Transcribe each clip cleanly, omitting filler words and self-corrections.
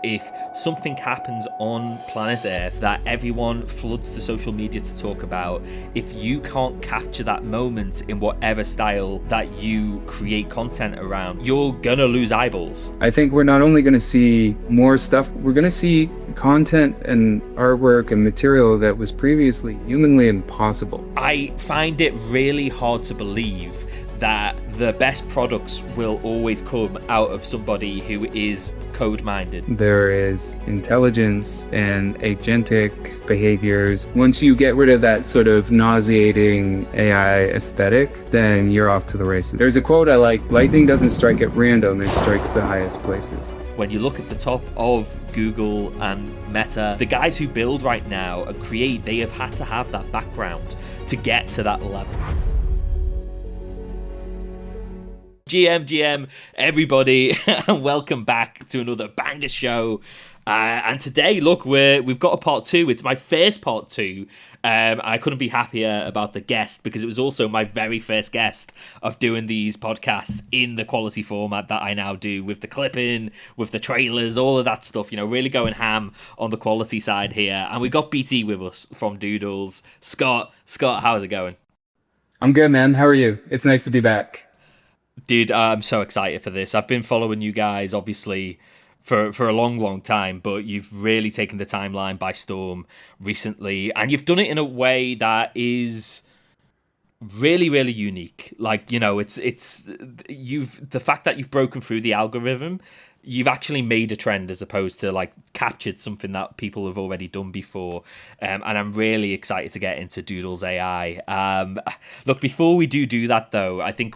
If something happens on planet Earth that everyone floods to social media to talk about, if you can't capture that moment in whatever style that you create content around, you're gonna lose eyeballs. I think we're not only gonna see more stuff, we're gonna see content and artwork and material that was previously humanly impossible. I find it really hard to believe that the best products will always come out of somebody who is code-minded. There is intelligence and agentic behaviors. Once you get rid of that sort of nauseating AI aesthetic, then you're off to the races. There's a quote I like: lightning doesn't strike at random, it strikes the highest places. When you look at the top of Google and Meta, the guys who build right now and create, they have had to have that background to get to that level. GM, everybody, and welcome back to another banger show. And today, look, we've got a part two. It's my first part two. I couldn't be happier about the guest because it was also my very first guest of doing these podcasts in the quality format that I now do, with the clipping, with the trailers, all of that stuff, you know, really going ham on the quality side here. And we got BT with us from Doodles. Scott, how's it going? I'm good, man. How are you? It's nice to be back. Dude, I'm so excited for this. I've been following you guys, obviously, for a long time, but you've really taken the timeline by storm recently, and you've done it in a way that is really unique. Like, you know, it's the fact that you've broken through the algorithm, you've actually made a trend as opposed to like captured something that people have already done before. And I'm really excited to get into DoodlesAI. Look, before we do that though, I think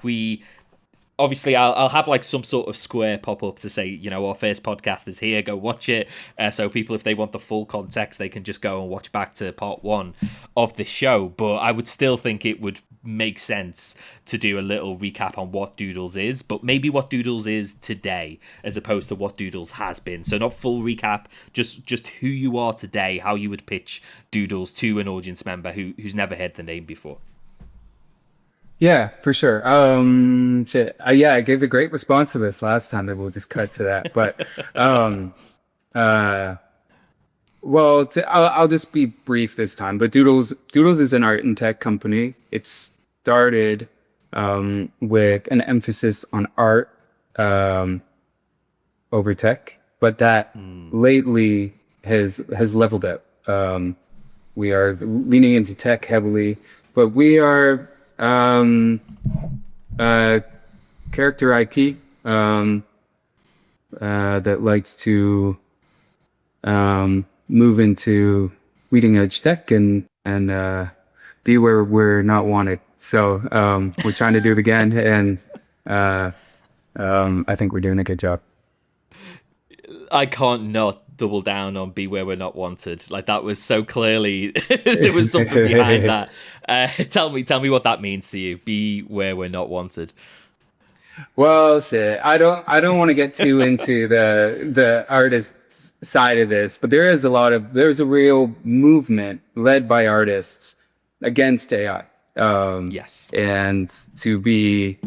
obviously, I'll have like some sort of square pop up to say, you know, our first podcast is here, go watch it. So people, if they want the full context, they can just go and watch back to part one of this show. But I would still think it would make sense to do a little recap on what Doodles is, but maybe what Doodles is today as opposed to what Doodles has been. So not full recap, just who you are today, how you would pitch Doodles to an audience member who's never heard the name before. Yeah, for sure. I gave a great response to this last time, and we'll just cut to that. But, I'll just be brief this time. But Doodles is an art and tech company. It started with an emphasis on art over tech, but that lately has leveled out. We are leaning into tech heavily, but we are character IP that likes to move into leading edge tech and be where we're not wanted. So we're trying to do it again, and I think we're doing a good job. I can't not double down on be where we're not wanted. Like, that was so clearly there was something behind that. Tell me what that means to you. Be where we're not wanted. Well, shit. I don't want to get too into the artist side of this, but there's a real movement led by artists against AI. Yes. And to be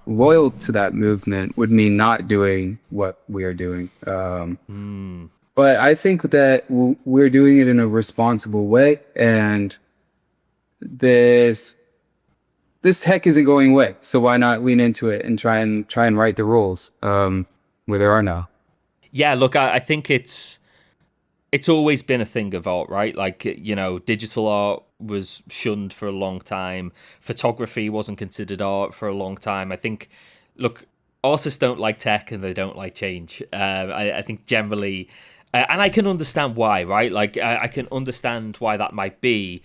loyal to that movement would mean not doing what we are doing. But I think that we're doing it in a responsible way, and this tech isn't going away. So why not lean into it and try and write the rules where there are now? Yeah, look, I think it's always been a thing of art, right? Like, you know, digital art was shunned for a long time. Photography wasn't considered art for a long time. I think, look, artists don't like tech and they don't like change. I think generally, and I can understand why, right? Like, I can understand why that might be.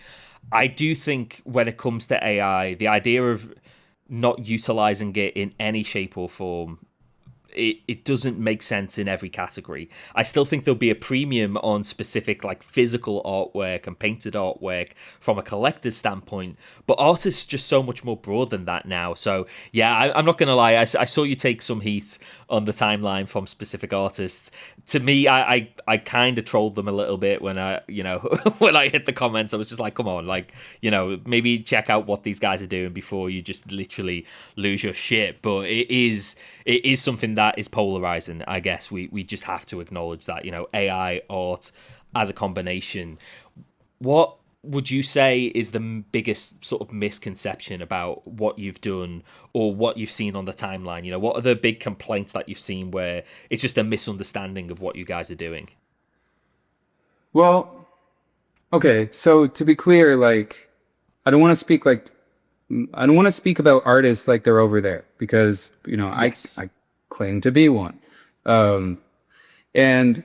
I do think when it comes to AI, the idea of not utilizing it in any shape or form, it doesn't make sense in every category. I still think there'll be a premium on specific like physical artwork and painted artwork from a collector's standpoint, but art is just so much more broad than that now. So yeah, I'm not gonna lie, I saw you take some heat on the timeline from specific artists. To me, I kind of trolled them a little bit when I when I hit the comments. I was just like, come on, like, you know, maybe check out what these guys are doing before you just literally lose your shit. But it is something that that is polarizing. I guess we just have to acknowledge that, AI, art as a combination. What would you say is the biggest sort of misconception about what you've done or what you've seen on the timeline? What are the big complaints that you've seen where it's just a misunderstanding of what you guys are doing? Well, okay. So to be clear, like, I don't want to speak like I don't want to speak about artists like they're over there because Yes. I claim to be one. Um, and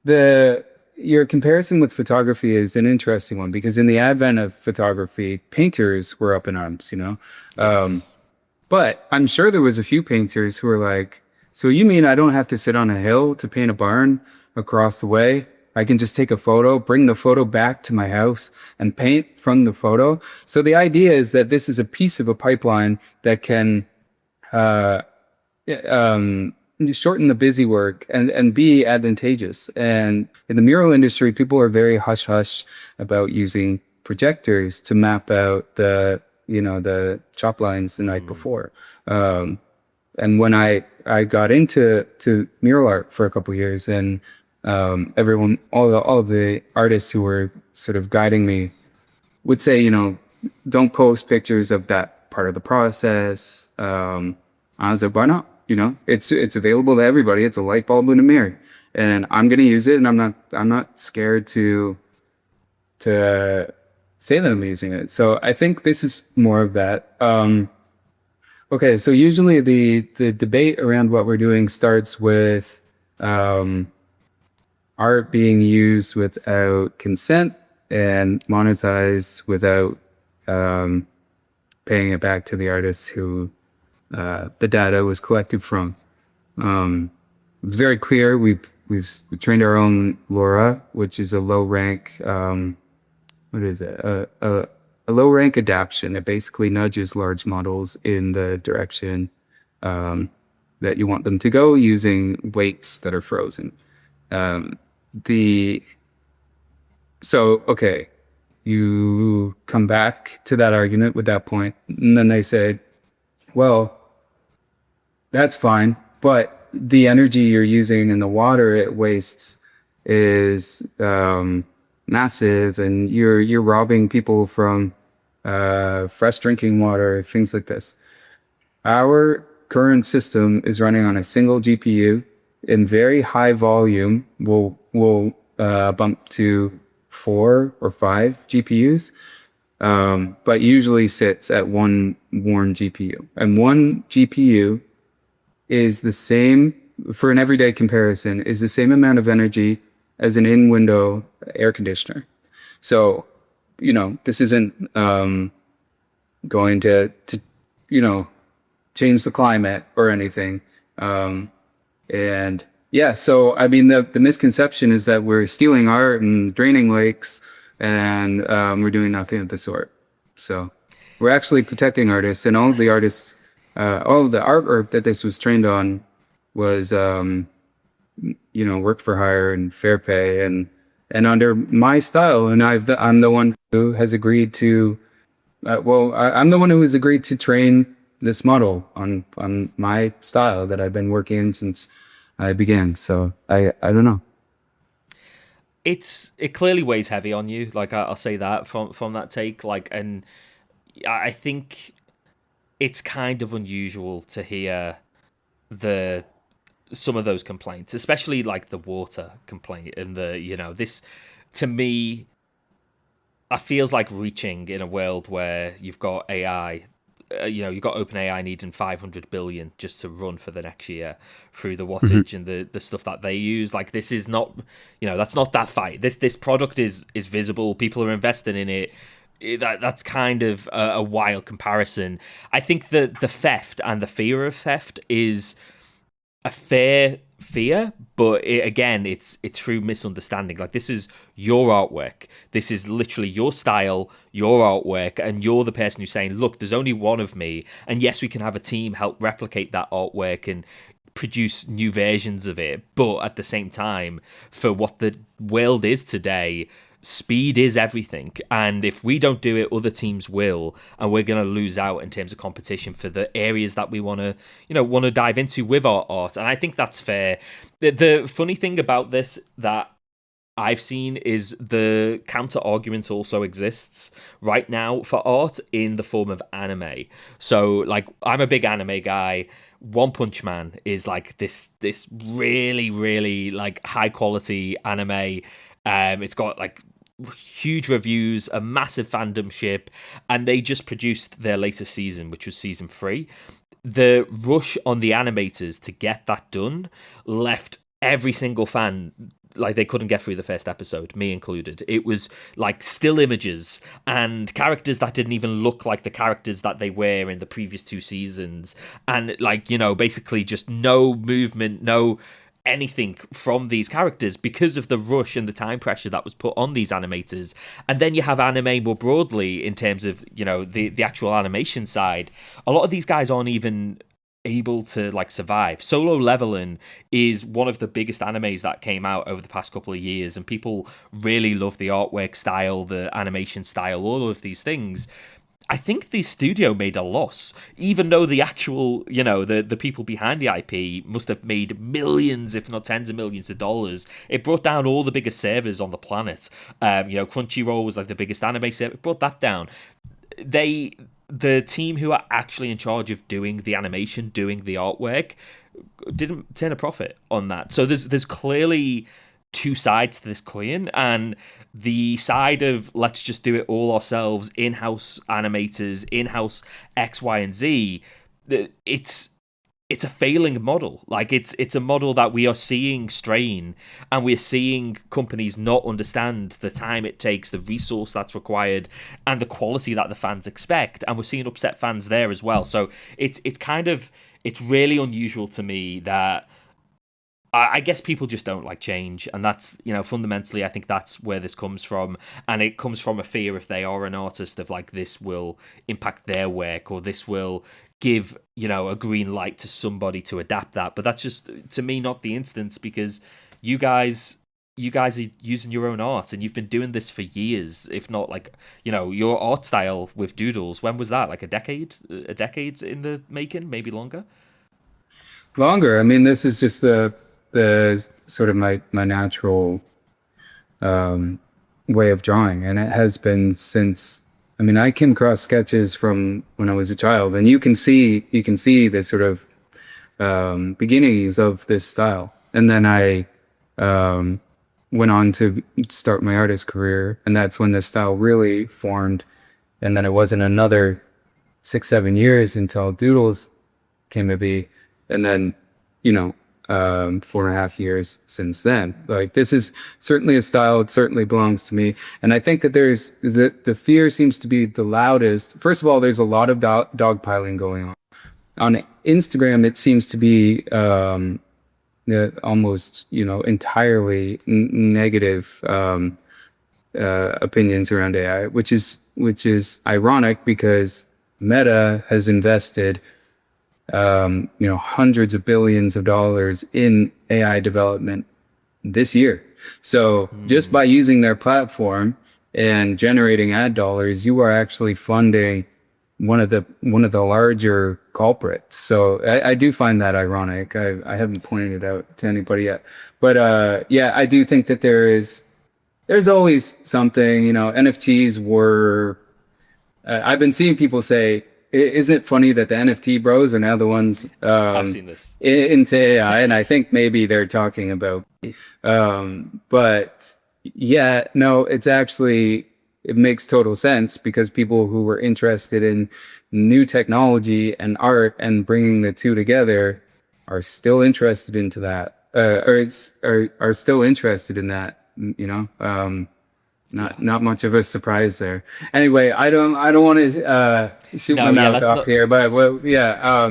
the your comparison with photography is an interesting one because in the advent of photography, painters were up in arms, Um, Yes. but I'm sure there was a few painters who were like, "So you mean I don't have to sit on a hill to paint a barn across the way? I can just take a photo, bring the photo back to my house, and paint from the photo." So the idea is that this is a piece of a pipeline that can uh, um, shorten the busy work and be advantageous. And in the mural industry, people are very hush hush about using projectors to map out the chop lines the night before. Um, and when I got into mural art for a couple of years, and everyone, all of the artists who were sort of guiding me would say, don't post pictures of that part of the process. I was like, why not? It's available to everybody. It's a light bulb in a mirror, and I'm gonna use it, and I'm not scared to say that I'm using it. So I think this is more of that. Okay, so usually the debate around what we're doing starts with um, art being used without consent and monetized without um, paying it back to the artists who the data was collected from. It's very clear. We've trained our own LoRa, which is a low rank. What is it? A low rank adaptation. It basically nudges large models in the direction that you want them to go using weights that are frozen. Um, the so okay, you come back to that argument with that point, and then they say, well, that's fine, but the energy you're using in the water it wastes is massive, and you're robbing people from fresh drinking water, things like this. Our current system is running on a single GPU in very high volume. We'll bump to 4 or 5 GPUs, but usually sits at one worn GPU. And one GPU is the same, for an everyday comparison, is the same amount of energy as an in-window air conditioner. So, this isn't going to change the climate or anything. And yeah, so I mean, the misconception is that we're stealing art and draining lakes, and we're doing nothing of the sort. So we're actually protecting artists, and all of the artists, all of the artwork that this was trained on was, work for hire and fair pay, and under my style. And I'm the one who has agreed to. I'm the one who has agreed to train this model on my style that I've been working in since I began. So I don't know. It clearly weighs heavy on you. Like I'll say that from that take. Like, and I think it's kind of unusual to hear the some of those complaints, especially like the water complaint and this. To me, it feels like reaching in a world where you've got AI. You've got OpenAI needing 500 billion just to run for the next year through the wattage and the stuff that they use. Like, this is not, that's not that fight. This product is visible. People are investing in it. That's kind of a wild comparison. I think that the theft and the fear of theft is a fair fear, but it's through misunderstanding. Like, this is your artwork, this is literally your style, your artwork, and you're the person who's saying, look, there's only one of me, and yes, we can have a team help replicate that artwork and produce new versions of it, but at the same time, for what the world is today, speed is everything, and if we don't do it, other teams will, and we're going to lose out in terms of competition for the areas that we want to dive into with our art. And I think that's fair. The funny thing about this that I've seen is the counter argument also exists right now for art in the form of anime. So, like, I'm a big anime guy. One Punch Man is like this really, really like high quality anime. It's got like huge reviews, a massive fandom ship, and they just produced their latest season, which was season 3. The rush on the animators to get that done left every single fan like they couldn't get through the first episode, me included. It was like still images and characters that didn't even look like the characters that they were in the previous 2 seasons, and like, you know, basically just no movement, no anything from these characters because of the rush and the time pressure that was put on these animators. And then you have anime more broadly in terms of, you know, the actual animation side. A lot of these guys aren't even able to like survive. Solo Leveling is one of the biggest animes that came out over the past couple of years, and people really love the artwork style, the animation style, all of these things. I think the studio made a loss, even though the actual, you know, the people behind the IP must have made millions, if not tens of millions of dollars. It brought down all the biggest servers on the planet. You know, Crunchyroll was like the biggest anime server. It brought that down. The team who are actually in charge of doing the animation, doing the artwork, didn't turn a profit on that. So there's clearly 2 sides to this coin, and the side of let's just do it all ourselves, in-house animators, in-house X, Y, and Z, it's a failing model. Like it's a model that we are seeing strain, and we're seeing companies not understand the time it takes, the resource that's required, and the quality that the fans expect. And we're seeing upset fans there as well. So it's really unusual to me that I guess people just don't like change, and that's, you know, fundamentally I think that's where this comes from, and it comes from a fear if they are an artist of like this will impact their work, or this will give, you know, a green light to somebody to adapt that. But that's just, to me, not the instance, because you guys are using your own art, and you've been doing this for years, if not like, you know, your art style with Doodles, when was that? Like a decade in the making, maybe longer? Longer. I mean, this is just the sort of my natural way of drawing, and it has been since. I mean, I came across sketches from when I was a child, and you can see the sort of beginnings of this style. And then I went on to start my artist career, and that's when this style really formed. And then it wasn't another 6-7 years until Doodles came to be, and then, you know, 4.5 years since then. Like, this is certainly a style. It certainly belongs to me. And I think that the fear seems to be the loudest. First of all, there's a lot of dogpiling going on. On Instagram, it seems to be almost, you know, entirely negative opinions around AI, which is ironic because Meta has invested you know, hundreds of billions of dollars in AI development this year. So just by using their platform and generating ad dollars, you are actually funding one of the larger culprits. So I do find that ironic. I haven't pointed it out to anybody yet, but yeah, I do think that there's always something. You know, NFTs were. I've been seeing people say, isn't it funny that the NFT bros are now the ones I've seen this into AI? And I think maybe they're talking about, but yeah, no, it's actually, it makes total sense, because people who were interested in new technology and art and bringing the two together are still interested into that, are still interested in that, you know. Not much of a surprise there. Anyway, I don't want to shoot my mouth off here, but well, yeah.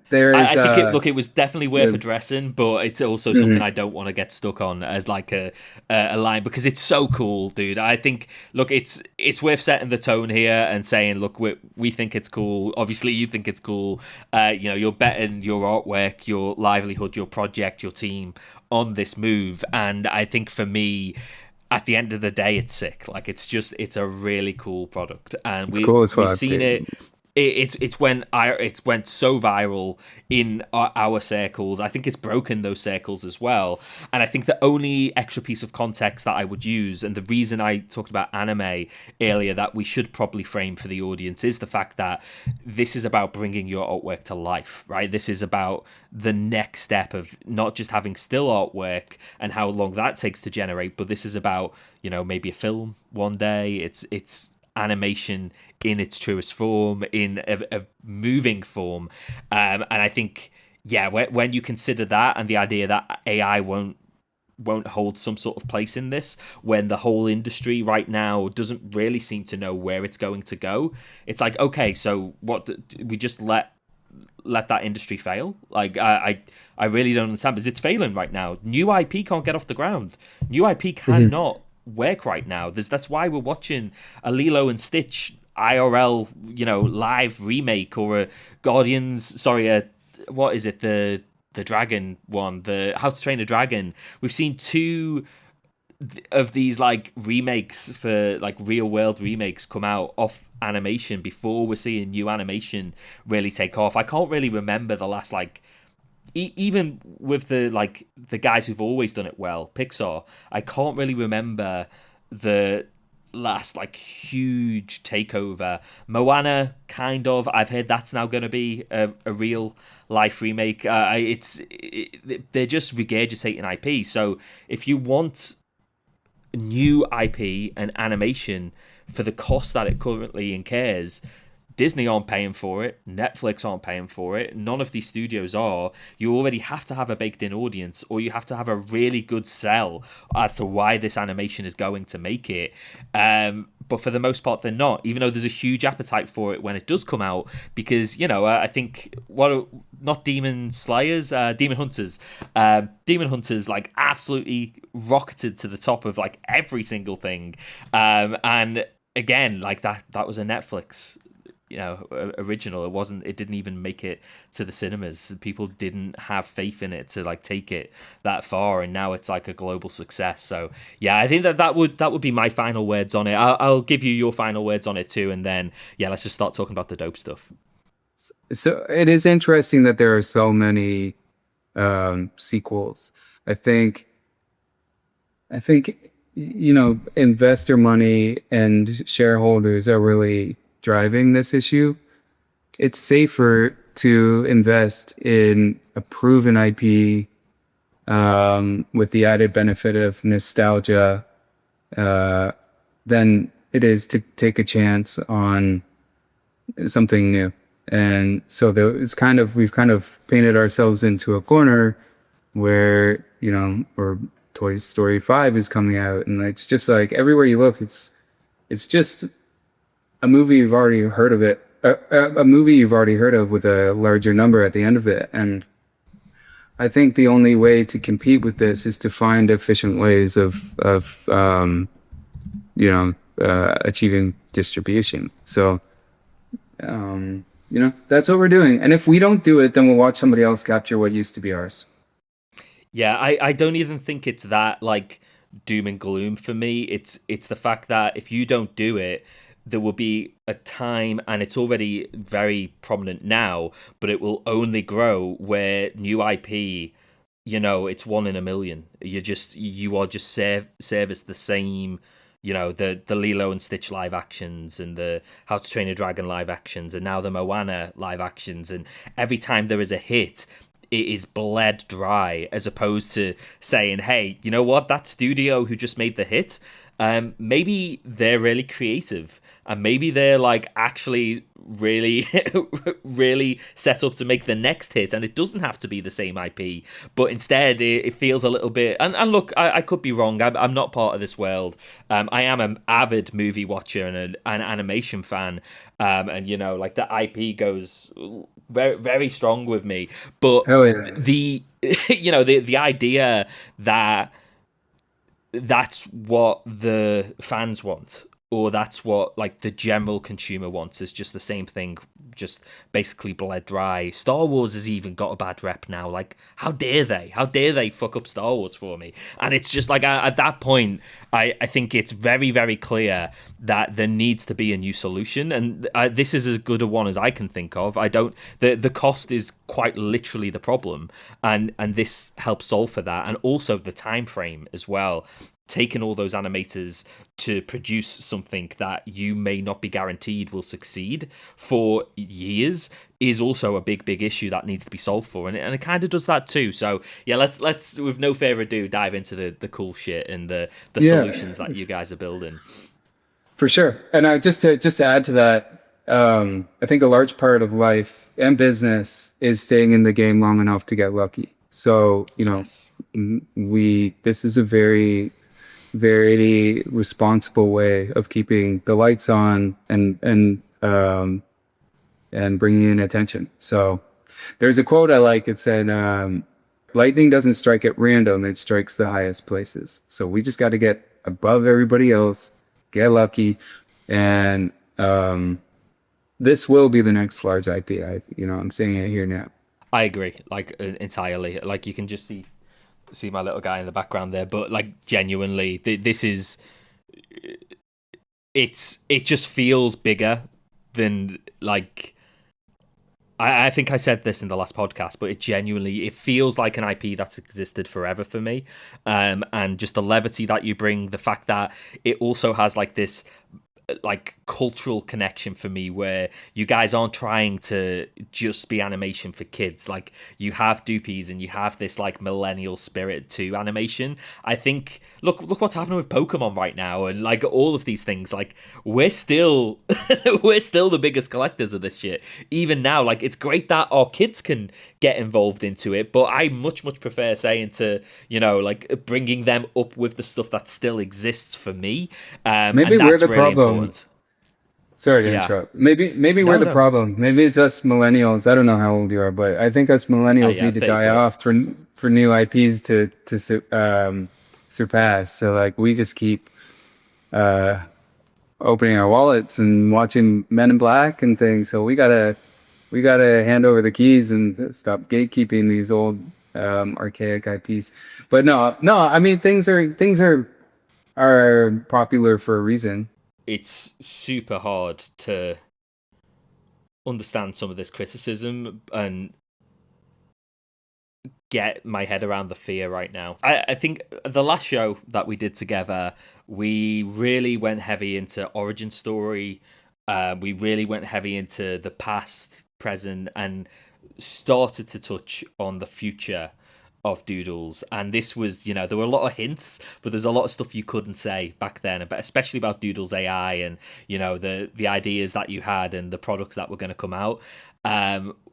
There is. I think it was definitely worth addressing, but it's also something I don't want to get stuck on as like a line, because it's so cool, dude. I think, look, it's worth setting the tone here and saying, look, we think it's cool. Obviously, you think it's cool. You know, you're betting your artwork, your livelihood, your project, your team on this move, and I think for me, at the end of the day, it's sick. Like it's a really cool product, and It's cool as we've fuck, seen dude. it. It's went so viral in our circles. I think it's broken those circles as well. And I think the only extra piece of context that I would use, and the reason I talked about anime earlier, that we should probably frame for the audience, is the fact that this is about bringing your artwork to life, right? This is about the next step of not just having still artwork and how long that takes to generate, but this is about, maybe a film one day. It's animation in its truest form, in a moving form. And I think, yeah, when you consider that and the idea that AI won't hold some sort of place in this, when the whole industry right now doesn't really seem to know where it's going to go, it's like, okay, so what, we just let that industry fail? Like, I really don't understand, because it's failing right now. New IP can't get off the ground. New IP Mhm. cannot work right now. That's why we're watching a Lilo and Stitch IRL, live remake, or a Guardians. Sorry, what is it? The dragon one, the How to Train a Dragon. We've seen two of these like remakes, for like real world remakes, come out off animation before we're seeing new animation really take off. I can't really remember the last like even with the guys who've always done it well, Pixar, I can't really remember the last like huge takeover. Moana, kind of. I've heard that's now going to be a real life remake. They're just regurgitating IP. So if you want new IP and animation for the cost that it currently incurs, Disney aren't paying for it. Netflix aren't paying for it. None of these studios are. You already have to have a baked-in audience, or you have to have a really good sell as to why this animation is going to make it. But for the most part, they're not. Even though there's a huge appetite for it when it does come out, because I think not Demon Slayers, Demon Hunters. Demon Hunters like absolutely rocketed to the top of like every single thing. And again, like that was a Netflix original. It didn't even make it to the cinemas. People didn't have faith in it to like take it that far, and now it's like a global success. So yeah, I think that would be my final words on it. I'll give you your final words on it too, and then yeah, let's just start talking about the dope stuff. So it is interesting that there are so many sequels. I think investor money and shareholders are really driving this issue. It's safer to invest in a proven IP, with the added benefit of nostalgia, than it is to take a chance on something new. And so we've kind of painted ourselves into a corner where, or Toy Story 5 is coming out, and it's just like everywhere you look, it's just a movie you've already heard of it, a movie you've already heard of with a larger number at the end of it. And I think the only way to compete with this is to find efficient ways of achieving distribution. So, that's what we're doing. And if we don't do it, then we'll watch somebody else capture what used to be ours. Yeah, I don't even think it's that like doom and gloom for me. It's the fact that if you don't do it, there will be a time, and it's already very prominent now, but it will only grow, where new IP, it's one in a million. You are just service the same, the Lilo and Stitch live actions, and the How to Train a Dragon live actions, and now the Moana live actions, and every time there is a hit, it is bled dry, as opposed to saying, hey, you know what, that studio who just made the hit, maybe they're really creative, and maybe they're like actually really really set up to make the next hit, and it doesn't have to be the same IP, but instead it feels a little bit, and look, I could be wrong. I'm not part of this world. I am an avid movie watcher and an animation fan, and like the IP goes very, very strong with me, but Hell yeah. the the idea that that's what the fans want, or that's what like the general consumer wants, is just the same thing, just basically bled dry. Star Wars has even got a bad rep now. Like, how dare they fuck up Star Wars for me? And it's just like, at that point, I think it's very, very clear that there needs to be a new solution, and this is as good a one as I can think of. The cost is quite literally the problem, and this helps solve for that, and also the time frame as well. Taking all those animators to produce something that you may not be guaranteed will succeed for years is also a big issue that needs to be solved for, and it kind of does that too. So yeah, let's with no further ado dive into the cool shit and the solutions that you guys are building. For sure. And just to add to that, I think a large part of life and business is staying in the game long enough to get lucky. So, yes. This is a very, very responsible way of keeping the lights on and bringing in attention. So there's a quote I like. It said, lightning doesn't strike at random. It strikes the highest places. So we just got to get above everybody else, get lucky. And, this will be the next large IP. I'm saying it here now. I agree, like entirely. Like you can just see my little guy in the background there, but like genuinely, this is it just feels bigger than like. I think I said this in the last podcast, but it feels like an IP that's existed forever for me, and just the levity that you bring, the fact that it also has like this like cultural connection for me, where you guys aren't trying to just be animation for kids. Like you have doopies and you have this like millennial spirit to animation. I think look what's happening with Pokemon right now, and like all of these things. Like we're still the biggest collectors of this shit even now. Like it's great that our kids can get involved into it, but I much prefer saying to like bringing them up with the stuff that still exists for me. Maybe we're the really problem. Important. Sorry to interrupt. Maybe we're the problem. Maybe it's us millennials. I don't know how old you are, but I think us millennials need to die off for new IPs to surpass. So like we just keep opening our wallets and watching Men in Black and things. So we gotta hand over the keys and stop gatekeeping these old archaic IPs. But no. I mean things are popular for a reason. It's super hard to understand some of this criticism and get my head around the fear right now. I think the last show that we did together, we really went heavy into origin story. We really went heavy into the past, present, and started to touch on the future of Doodles. And this was, there were a lot of hints, but there's a lot of stuff you couldn't say back then, especially about DoodlesAI and the ideas that you had and the products that were going to come out.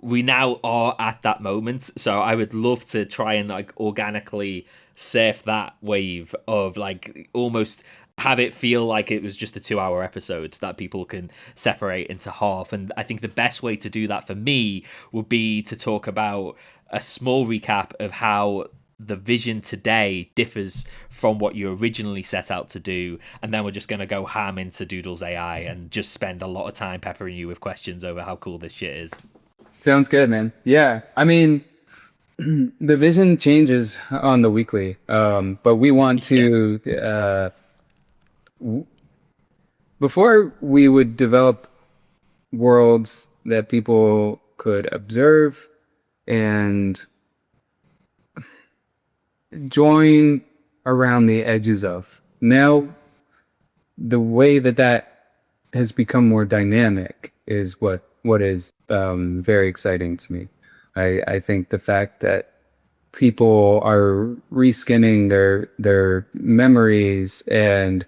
We now are at that moment, so I would love to try and like organically surf that wave of like almost have it feel like it was just a 2-hour episode that people can separate into half. And I think the best way to do that for me would be to talk about a small recap of how the vision today differs from what you originally set out to do, and then we're just going to go ham into DoodlesAI and just spend a lot of time peppering you with questions over how cool this shit is. Sounds good, man. Yeah, I mean, the vision changes on the weekly, but we want to before we would develop worlds that people could observe and join around the edges of. Now, the way that has become more dynamic is what is very exciting to me. I think the fact that people are reskinning their memories and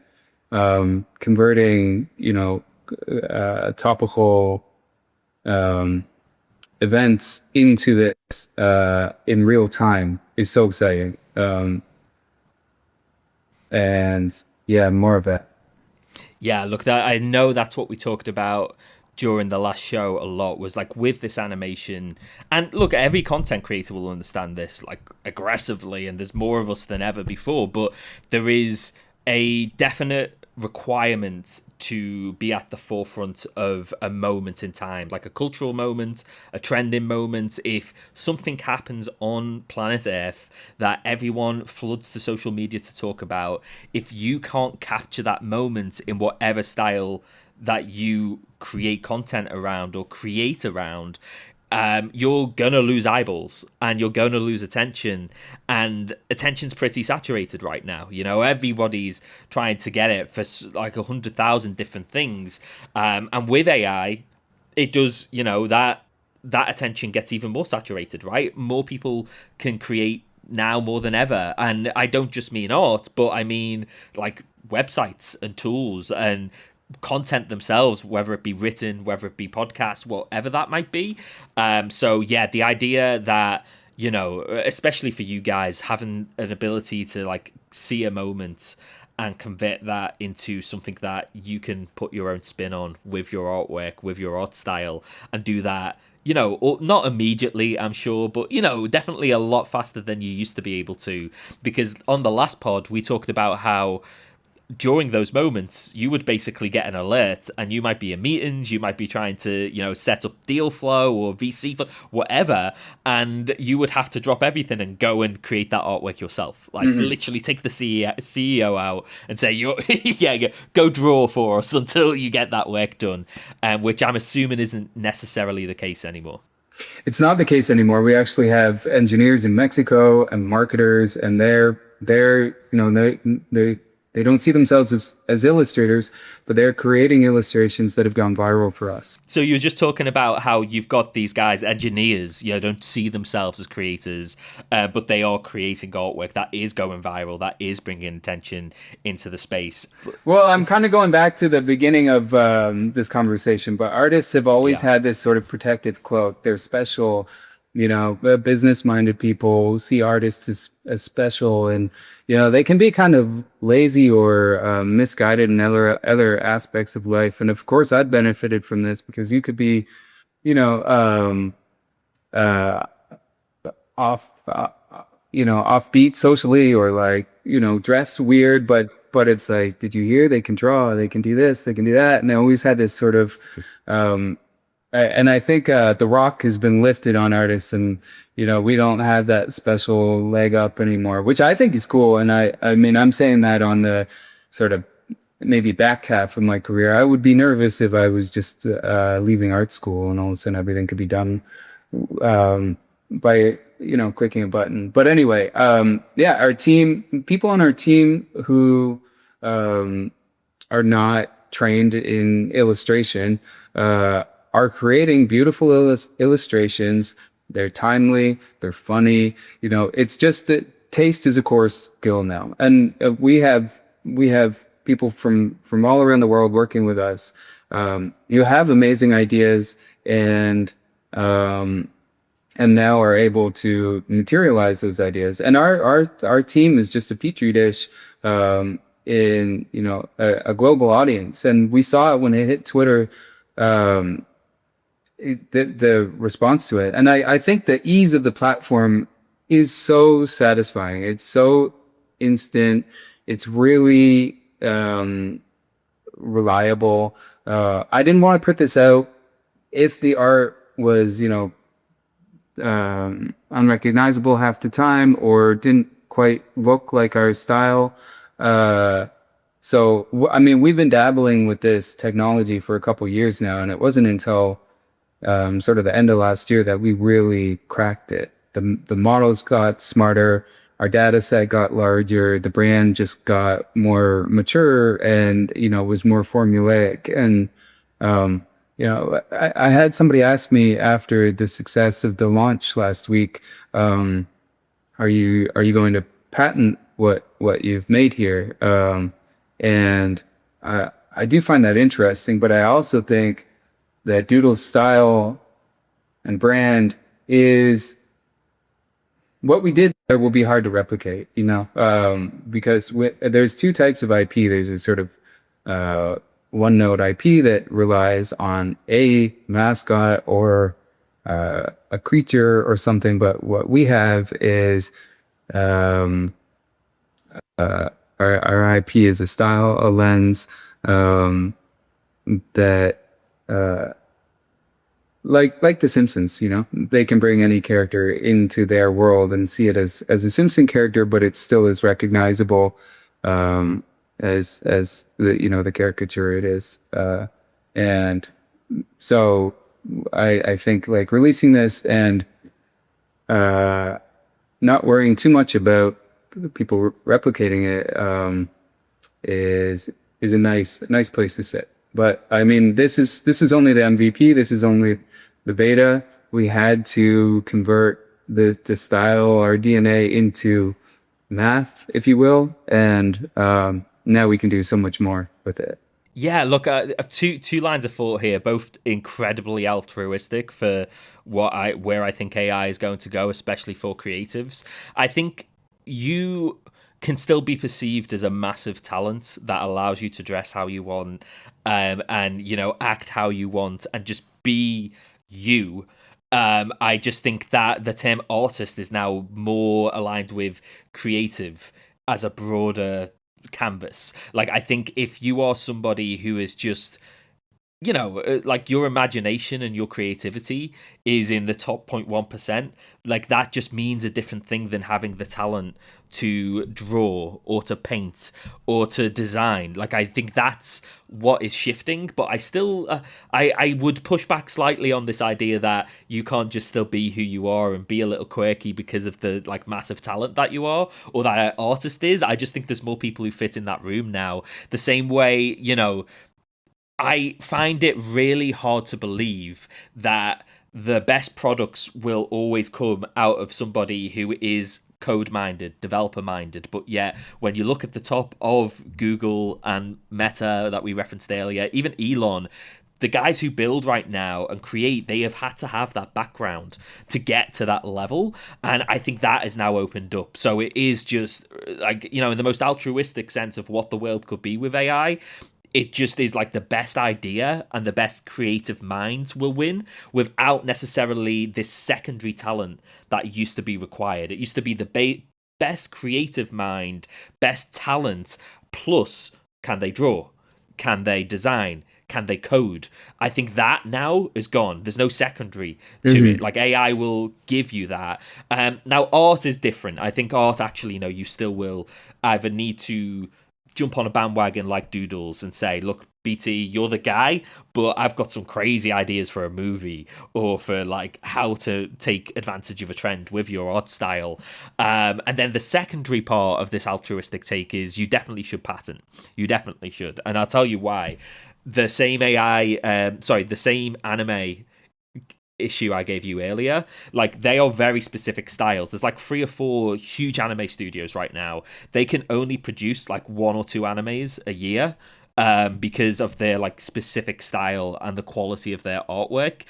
converting, topical events into this in real time is so exciting. And yeah, more of that. Yeah, look, I know that's what we talked about during the last show a lot, was like with this animation. And look, every content creator will understand this like aggressively, and there's more of us than ever before, but there is a definite requirement to be at the forefront of a moment in time, like a cultural moment, a trending moment. If something happens on planet Earth that everyone floods to social media to talk about, if you can't capture that moment in whatever style that you create content around or create around, you're gonna lose eyeballs and you're gonna lose attention, and attention's pretty saturated right now. You know, everybody's trying to get it for like 100,000 different things, and with AI, it does. You know, that attention gets even more saturated, right? More people can create now more than ever, and I don't just mean art, but I mean like websites and tools and content themselves, whether it be written, whether it be podcasts, whatever that might be. So yeah, the idea that, you know, especially for you guys, having an ability to like see a moment and convert that into something that you can put your own spin on with your artwork, with your art style, and do that, you know, not immediately, I'm sure, but, you know, definitely a lot faster than you used to be able to. Because on the last pod, we talked about how during those moments, you would basically get an alert, and you might be in meetings, you might be trying to, you know, set up deal flow or VC flow, whatever, and you would have to drop everything and go and create that artwork yourself. Like, literally take the CEO out and say, yeah, go draw for us until you get that work done, which I'm assuming isn't necessarily the case anymore. It's not the case anymore. We actually have engineers in Mexico and marketers, and they're you know they don't see themselves as illustrators, but they're creating illustrations that have gone viral for us. So you're just talking about how you've got these guys, engineers, you know, don't see themselves as creators, but they are creating artwork that is going viral, that is bringing attention into the space. Well, I'm kind of going back to the beginning of this conversation, but artists have always had this sort of protective cloak. They're special. You know, business-minded people see artists as special, and you know they can be kind of lazy or misguided in other aspects of life. And of course, I've benefited from this because you could be, you know, offbeat socially, or like, you know, dressed weird, but it's like, did you hear? They can draw, they can do this, they can do that, and they always had this sort of. And I think the rock has been lifted on artists, and you know we don't have that special leg up anymore, which I think is cool. And I mean I'm saying that on the sort of maybe back half of my career. I would be nervous if I was just leaving art school and all of a sudden everything could be done by, you know, clicking a button. But anyway, yeah, our team, people on our team who are not trained in illustration are creating beautiful illustrations. They're timely, they're funny. You know, it's just that taste is a core skill now, and we have people from all around the world working with us. You have amazing ideas, and now are able to materialize those ideas. And our team is just a petri dish in, you know, a global audience. And we saw it when it hit Twitter. The response to it. And I think the ease of the platform is so satisfying. It's so instant. It's really reliable. I didn't want to put this out if the art was, you know, unrecognizable half the time or didn't quite look like our style. So, I mean, we've been dabbling with this technology for a couple years now, and it wasn't until sort of the end of last year that we really cracked it. The models got smarter, our data set got larger, the brand just got more mature, and, you know, was more formulaic. And you know, I had somebody ask me after the success of the launch last week, are you going to patent what you've made here? And I do find that interesting, but I also think that Doodle's style and brand is what we did there will be hard to replicate, you know, because there's two types of IP. There's a sort of one note IP that relies on a mascot or a creature or something, but what we have is our IP is a style, a lens, um, that like The Simpsons, they can bring any character into their world and see it as a Simpson character, but it still is recognizable um, as the caricature it is. And so I think like releasing this and uh, not worrying too much about people replicating it is is a nice place to sit. But I mean, this is only the MVP. This is only the beta. We had to convert the style, our DNA, into math, if you will, and now we can do so much more with it. Yeah, look, two lines of thought here, both incredibly altruistic for where I think AI is going to go, especially for creatives. I think you can still be perceived as a massive talent that allows you to dress how you want, and act how you want, and just be you. I just think that the term artist is now more aligned with creative as a broader canvas. Like, I think if you are somebody who is just, like your imagination and your creativity is in the top 0.1%, like that just means a different thing than having the talent to draw or to paint or to design. Like, I think that's what is shifting, but I still I would push back slightly on this idea that you can't just still be who you are and be a little quirky because of the like massive talent that you are or that an artist is. I just think there's more people who fit in that room now, the same way, I find it really hard to believe that the best products will always come out of somebody who is code minded, developer minded. But yet, when you look at the top of Google and Meta that we referenced earlier, even Elon, the guys who build right now and create, they have had to have that background to get to that level. And I think that is now opened up. So it is just like, in the most altruistic sense of what the world could be with AI, it just is like the best idea and the best creative minds will win without necessarily this secondary talent that used to be required. It used to be the best creative mind, best talent, plus can they draw? Can they design? Can they code? I think that now is gone. There's no secondary to it. Like, AI will give you that. Now, art is different. I think art actually, you still will either need to jump on a bandwagon like Doodles and say, look, BT, you're the guy, but I've got some crazy ideas for a movie or for like how to take advantage of a trend with your art style. And then the secondary part of this altruistic take is you definitely should patent. You definitely should. And I'll tell you why. The same the same anime issue I gave you earlier, like they are very specific styles. There's like 3 or 4 huge anime studios right now. They can only produce like 1 or 2 animes a year because of their like specific style and the quality of their artwork.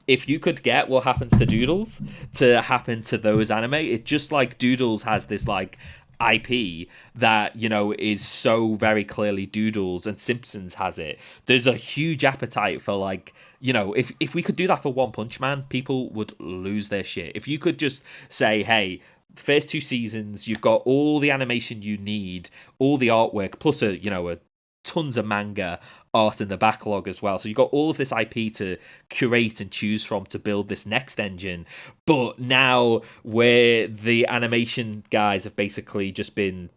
If you could get what happens to Doodles to happen to those anime, it's just like Doodles has this like IP that is so very clearly Doodles, and Simpsons has it. There's a huge appetite for like, if we could do that for One Punch Man, people would lose their shit. If you could just say, hey, first 2 seasons, you've got all the animation you need, all the artwork, plus a tons of manga art in the backlog as well. So you've got all of this IP to curate and choose from to build this next engine. But now where the animation guys have basically just been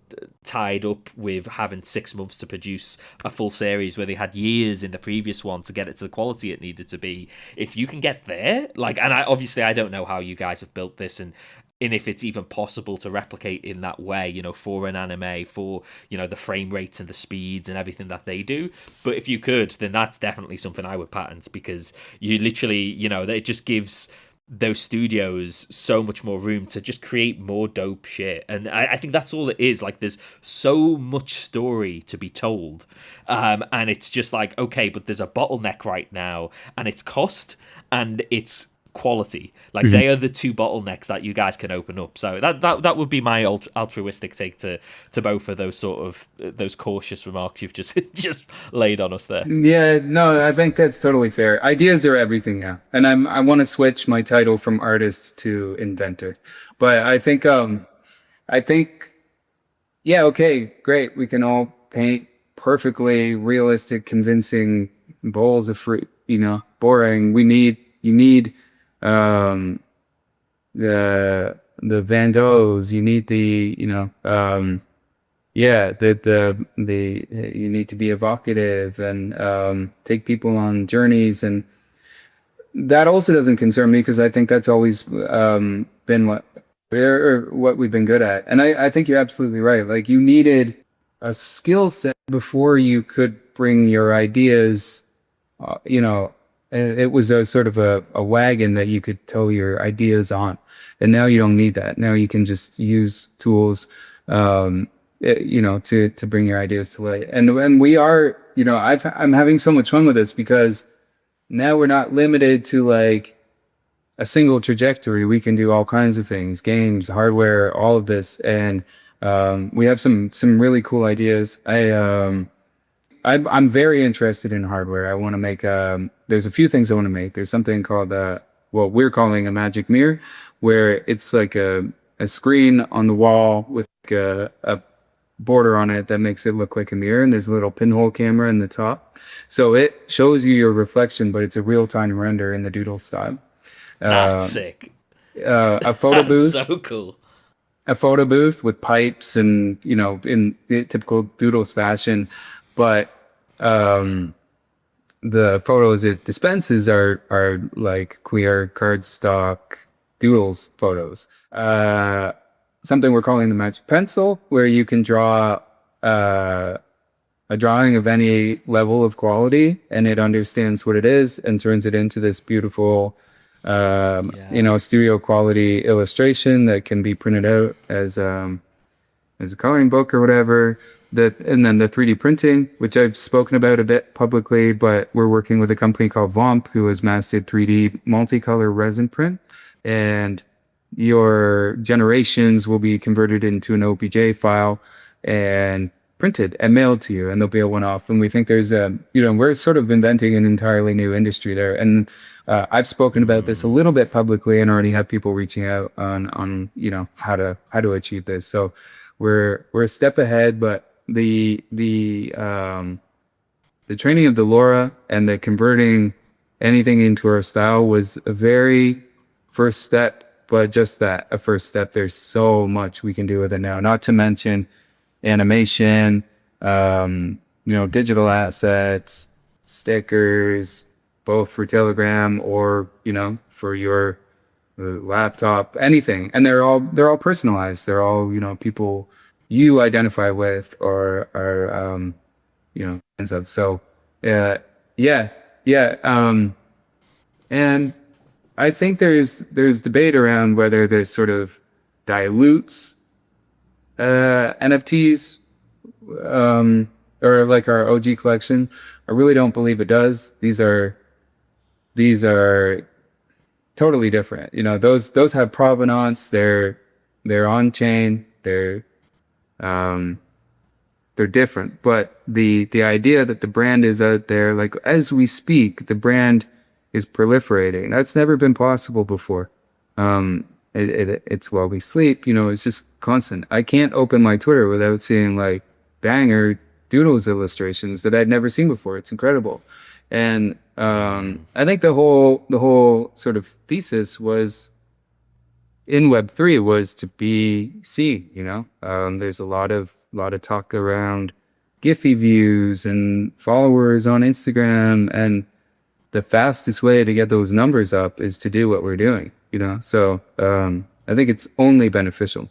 tied up with having 6 months to produce a full series where they had years in the previous one to get it to the quality it needed to be. If you can get there, like, and I don't know how you guys have built this and if it's even possible to replicate in that way, for an anime, for, the frame rates and the speeds and everything that they do. But if you could, then that's definitely something I would patent, because you literally, it just gives those studios so much more room to just create more dope shit. And I think that's all it is. Like, there's so much story to be told. And it's just like, okay, but there's a bottleneck right now, and it's cost and it's quality. Like, they are the 2 bottlenecks that you guys can open up. So that would be my altruistic take to both of those sort of those cautious remarks you've just just laid on us there. Yeah, no, I think that's totally fair. Ideas are everything now, and I want to switch my title from artist to inventor. But I think Yeah, okay, great. We can all paint perfectly realistic, convincing bowls of fruit, boring. You need um the Van Goghs, you need yeah, you need to be evocative and take people on journeys, and that also doesn't concern me because I think that's always been what we've been good at. And I think you're absolutely right. Like you needed a skill set before you could bring your ideas. You know, it was a sort of a wagon that you could tow your ideas on. And now you don't need that. Now you can just use tools, to bring your ideas to light. And we are, I'm having so much fun with this because now we're not limited to like a single trajectory. We can do all kinds of things, games, hardware, all of this, and we have some really cool ideas. I'm very interested in hardware. I want to make there's a few things I want to make. There's something called what we're calling a magic mirror, where it's like a screen on the wall with like a border on it that makes it look like a mirror, and there's a little pinhole camera in the top. So it shows you your reflection, but it's a real-time render in the Doodle style. That's Uh, sick. a photo That's booth, so cool. a photo booth with pipes and, in the typical Doodles fashion, but um, the photos it dispenses are like clear cardstock Doodles photos. Something we're calling the magic pencil, where you can draw uh, a drawing of any level of quality, and it understands what it is and turns it into this beautiful, Yeah. studio quality illustration that can be printed out as a coloring book or whatever. And then the 3D printing, which I've spoken about a bit publicly, but we're working with a company called Vomp, who has mastered 3D multicolor resin print, and your generations will be converted into an OBJ file and printed and mailed to you, and they'll be a one-off. And we think we're sort of inventing an entirely new industry there. And I've spoken about this a little bit publicly and already have people reaching out on how to achieve this. So we're a step ahead, but the training of the Laura and the converting anything into our style was a very first step, but just that, a first step. There's so much we can do with it now, not to mention animation, digital assets, stickers, both for Telegram or, for your laptop, anything. And they're all personalized. They're all, people you identify with or are, fans of. So, uh, yeah, yeah. And I think there's debate around whether this sort of dilutes NFTs, or like our OG collection. I really don't believe it does. These are totally different. Those have provenance. They're on chain. Um, they're different. But the idea that the brand is out there, like as we speak, the brand is proliferating. That's never been possible before. It's while we sleep, it's just constant. I can't open my Twitter without seeing like banger Doodles illustrations that I'd never seen before. It's incredible. And I think the whole sort of thesis was in Web3 was to be see, there's a lot of talk around Giphy views and followers on Instagram, and the fastest way to get those numbers up is to do what we're doing, So I think it's only beneficial.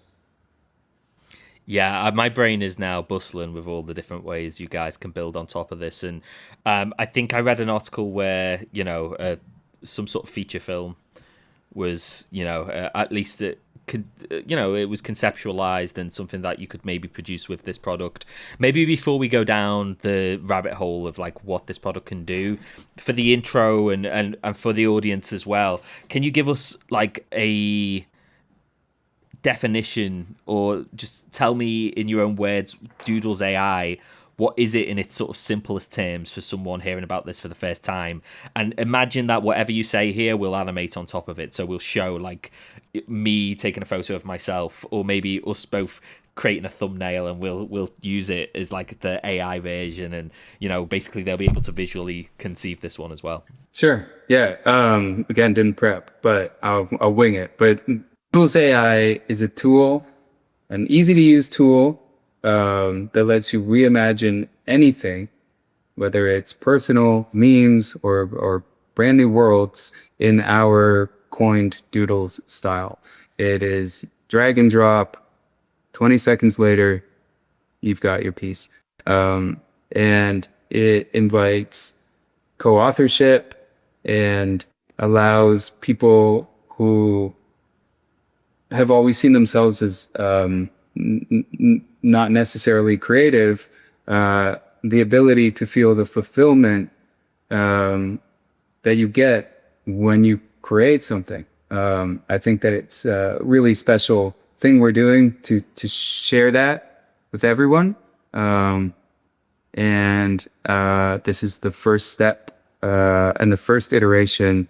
Yeah, my brain is now bustling with all the different ways you guys can build on top of this. And I think I read an article where, some sort of feature film was, at least it could, it was conceptualized and something that you could maybe produce with this product. Maybe before we go down the rabbit hole of like what this product can do, for the intro and for the audience as well, can you give us like a definition, or just tell me in your own words, Doodles AI, what is it in its sort of simplest terms for someone hearing about this for the first time? And imagine that whatever you say here, we'll animate on top of it. So we'll show like me taking a photo of myself, or maybe us both creating a thumbnail and we'll use it as like the AI version, and basically they'll be able to visually conceive this one as well. Sure. Yeah. Again, didn't prep, but I'll wing it. But Doodles AI is a tool, an easy to use tool, that lets you reimagine anything, whether it's personal memes or brand new worlds in our coined Doodles style. It is drag and drop. 20 seconds later, you've got your piece. And it invites co-authorship and allows people who have always seen themselves as not necessarily creative, the ability to feel the fulfillment that you get when you create something. I think that it's a really special thing we're doing to share that with everyone. And this is the first step and the first iteration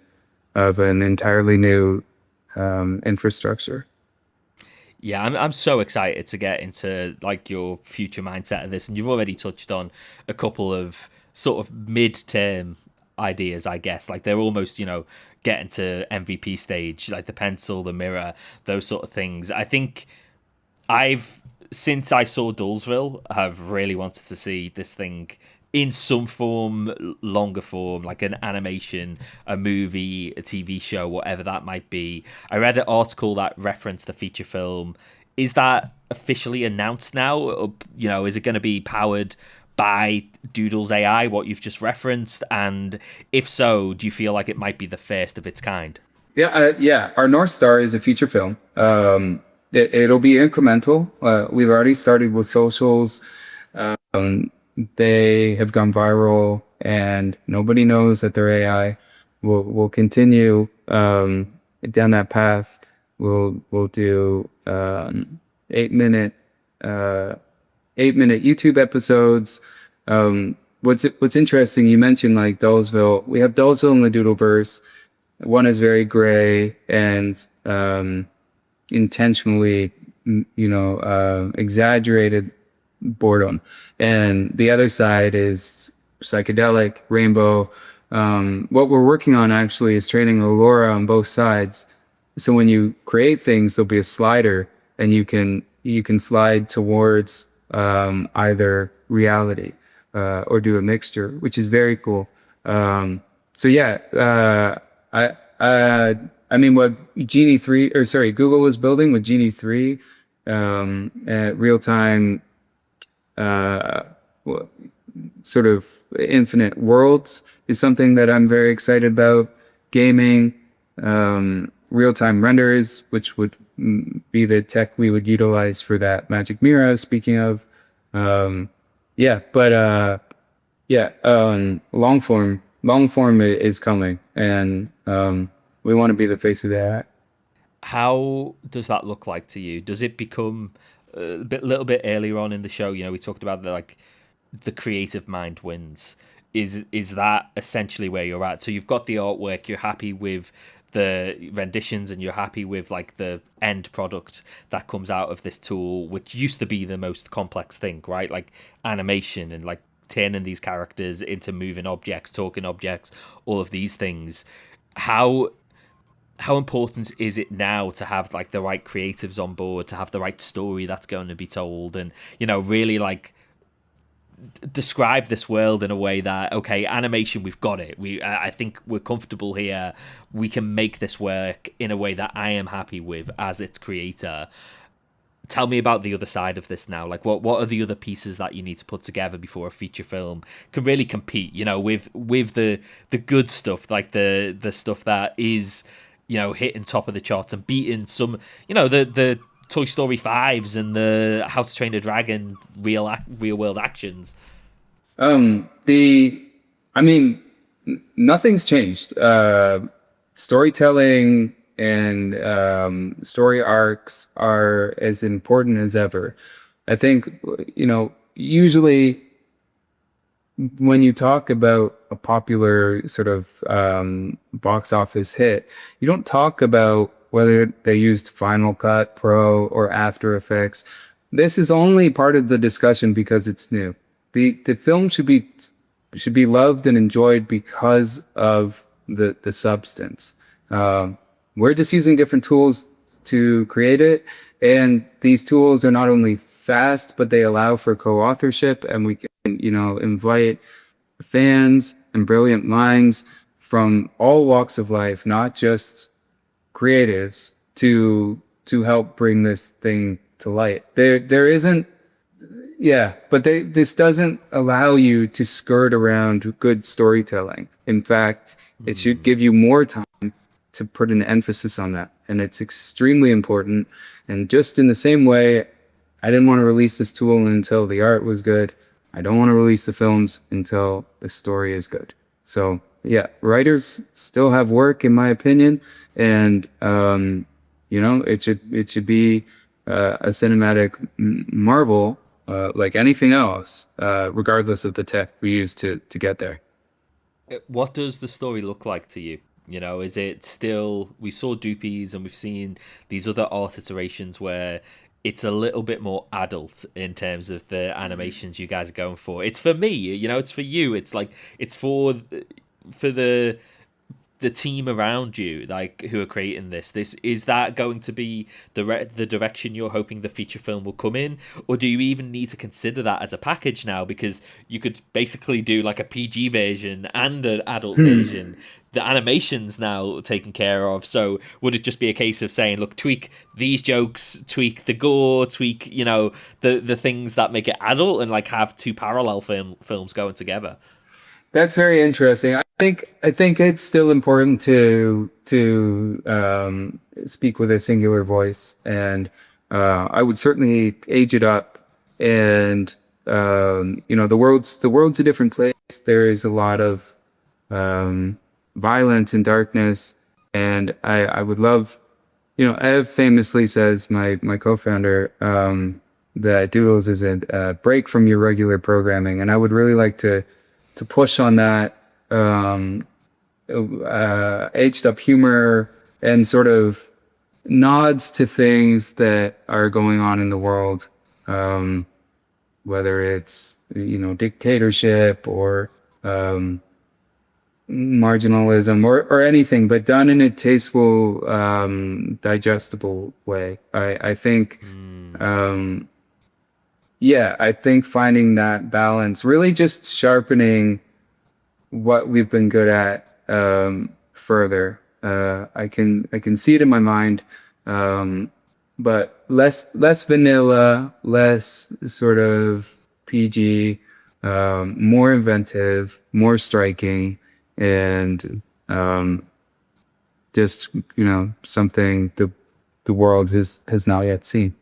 of an entirely new infrastructure. Yeah, I'm so excited to get into like your future mindset of this, and you've already touched on a couple of sort of mid-term ideas, I guess. Like they're almost, getting to MVP stage, like the pencil, the mirror, those sort of things. I think since I saw Dullsville, have really wanted to see this thing in some form, longer form, like an animation, a movie, a TV show, whatever that might be. I read an article that referenced the feature film. Is that officially announced now? Or, is it going to be powered by DoodlesAI, what you've just referenced? And if so, do you feel like it might be the first of its kind? Yeah. Our North Star is a feature film. It'll be incremental. We've already started with socials. They have gone viral, and nobody knows that they're AI. We'll continue down that path. We'll do 8-minute YouTube episodes. What's interesting, you mentioned like Dullsville. We have Dullsville in the Doodleverse. One is very gray and intentionally, exaggerated boredom, and the other side is psychedelic, rainbow. What we're working on actually is training Aurora on both sides. So when you create things, there'll be a slider, and you can slide towards either reality or do a mixture, which is very cool. So yeah, I mean, what Google was building with Genie 3, real time, sort of infinite worlds is something that I'm very excited about. Gaming, real-time renders, which would be the tech we would utilize for that magic mirror I was speaking of. Long form is coming, and we want to be the face of that. How does that look like to you? Does it become little bit earlier on in the show? We talked about the creative mind wins. Is that essentially where you're at? So you've got the artwork, you're happy with the renditions, and you're happy with like the end product that comes out of this tool, which used to be the most complex thing, right? Like animation and like turning these characters into moving objects, talking objects, all of these things. How important is it now to have like the right creatives on board, to have the right story that's going to be told, and really like describe this world in a way that, okay, animation, we've got it. I think we're comfortable here. We can make this work in a way that I am happy with as its creator. Tell me about the other side of this now. Like, what are the other pieces that you need to put together before a feature film can really compete, with the good stuff, like the stuff that is, hitting top of the charts and beating some, the Toy Story 5s and the How to Train a Dragon real world actions. Nothing's changed. Storytelling and story arcs are as important as ever. I think, usually when you talk about a popular sort of box office hit, you don't talk about whether they used Final Cut Pro or After Effects. this is only part of the discussion because it's new. The film should be loved and enjoyed because of the substance. Um, we're just using different tools to create it, and these tools are not only fast, but they allow for co-authorship, and we can, invite fans and brilliant minds from all walks of life, not just creatives, to help bring this thing to light. There isn't, yeah, but this doesn't allow you to skirt around good storytelling. In fact, it should give you more time to put an emphasis on that. And it's extremely important. And just in the same way, I didn't want to release this tool until the art was good. I don't want to release the films until the story is good. So yeah, writers still have work, in my opinion. And, it should be a cinematic marvel, like anything else, regardless of the tech we use to get there. What does the story look like to you? You know, is it still, we saw Doopies and we've seen these other art iterations where it's a little bit more adult in terms of the animations you guys are going for. It's for me, it's for you. It's like it's for the team around you, like who are creating this. Is that going to be the direction you're hoping the feature film will come in, or do you even need to consider that as a package now? Because you could basically do like a PG version and an adult version. The animation's now taken care of, so would it just be a case of saying, look, tweak these jokes, tweak the gore, tweak the things that make it adult, and like have two parallel films going together? That's very interesting. I think it's still important to speak with a singular voice, and I would certainly age it up. And the world's a different place. There is a lot of violence and darkness, and I would love, Ev famously says, my co-founder, that Doodles is a break from your regular programming, and I would really like to push on that aged up humor and sort of nods to things that are going on in the world, whether it's dictatorship or marginalism or anything, but done in a tasteful, digestible way. I think yeah, I think finding that balance, really just sharpening what we've been good at further. I can see it in my mind, but less vanilla, less sort of PG, more inventive, more striking, and just something the world has not yet seen.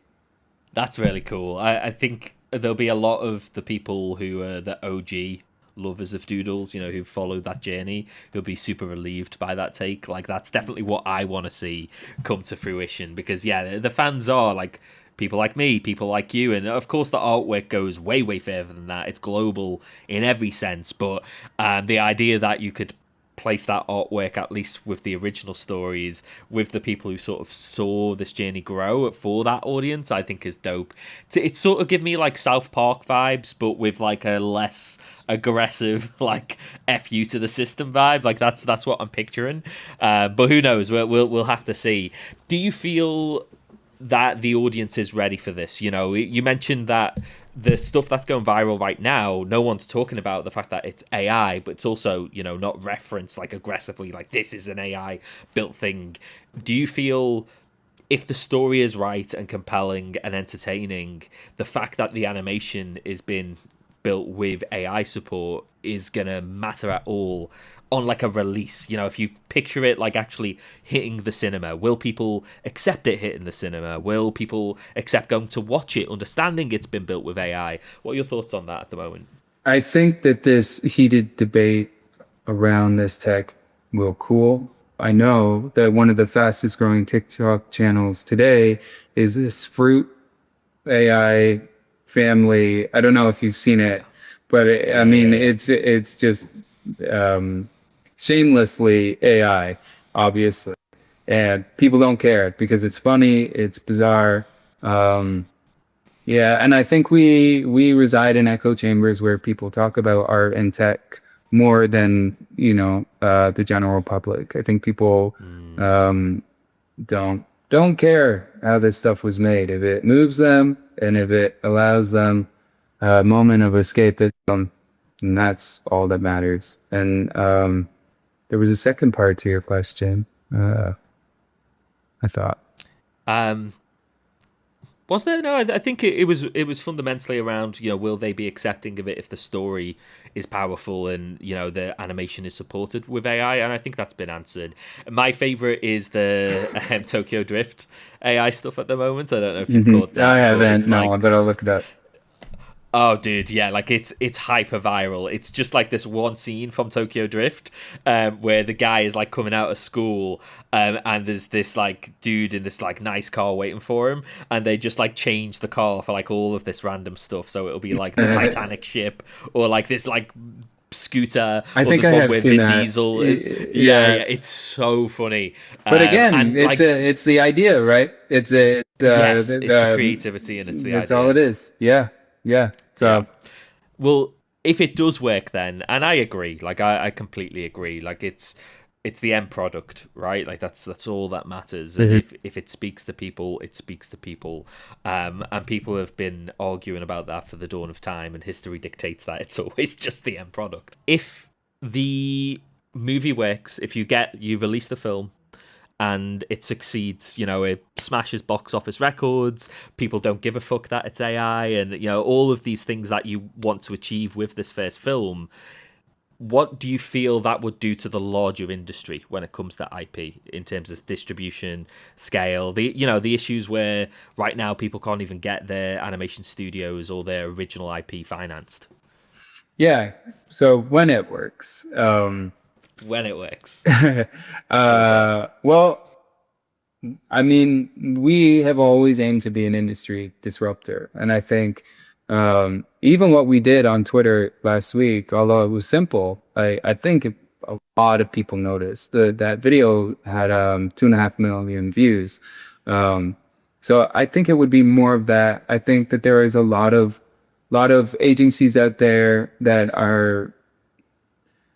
That's really cool. I think there'll be a lot of the people who are the OG lovers of Doodles, who followed that journey. They'll be super relieved by that take. Like, that's definitely what I want to see come to fruition, because, yeah, the fans are, like, people like me, people like you, and, of course, the artwork goes way, way further than that. It's global in every sense, but the idea that you could place that artwork, at least with the original stories, with the people who sort of saw this journey grow for that audience, I think is dope. It sort of give me like South Park vibes, but with like a less aggressive, like F you to the system vibe. Like that's what I'm picturing. But who knows? We'll have to see. Do you feel that the audience is ready for this? You mentioned that the stuff that's going viral right now, no one's talking about the fact that it's AI, but it's also, not referenced like aggressively, like this is an AI built thing. Do you feel if the story is right and compelling and entertaining, the fact that the animation is being built with AI support is gonna matter at all on like a release? If you picture it like actually hitting the cinema, will people accept it hitting the cinema? Will people accept going to watch it understanding it's been built with AI? What are your thoughts on that at the moment? I think that this heated debate around this tech will cool. I know that one of the fastest growing TikTok channels today is this Fruit AI family. I don't know if you've seen it, but I mean, it's just shamelessly AI, obviously, and people don't care because it's funny, it's bizarre, Yeah, and I think we reside in echo chambers where people talk about art and tech more than, the general public. I think people Mm. um don't care how this stuff was made. If it moves them and if it allows them a moment of escapism, and that's all that matters. And there was a second part to your question. I thought. Um, Was there? No, I think it was fundamentally around, will they be accepting of it if the story is powerful and the animation is supported with AI, and I think that's been answered. My favorite is the Tokyo Drift AI stuff at the moment. I don't know if you've caught I that, but haven't. it's No, like but I'll look it up. oh, dude, yeah, like it's hyper viral. It's just like this one scene from Tokyo Drift, where the guy is like coming out of school, and there's this like dude in this like nice car waiting for him, and they just like change the car for like all of this random stuff. So it'll be like the Titanic ship, or like this like scooter, I or think this I one have with seen Vin that. Diesel. Yeah, Yeah, it's so funny. but again, And like, it's the idea, right? yes, it's the creativity and it's the That's all idea. it is. Yeah, yeah. Yeah. So Well, if it does work, then, and I agree, like I completely agree, like it's the end product, right? Like that's all that matters. And Mhm. if it speaks to people, it speaks to people. And people have been arguing about that for the dawn of time, and history dictates that it's always just the end product. If the movie works, if you release the film and it succeeds, it smashes box office records, people don't give a fuck that it's AI, and all of these things that you want to achieve with this first film, what do you feel that would do to the larger industry when it comes to IP in terms of distribution, scale, the issues where right now people can't even get their animation studios or their original IP financed? yeah. So when it works, When it works, go for it. well, I mean, we have always aimed to be an industry disruptor. And I think even what we did on Twitter last week, although it was simple, I think a lot of people noticed. That video had 2.5 million views. Um, so I think it would be more of that. I think that there is a lot of agencies out there that are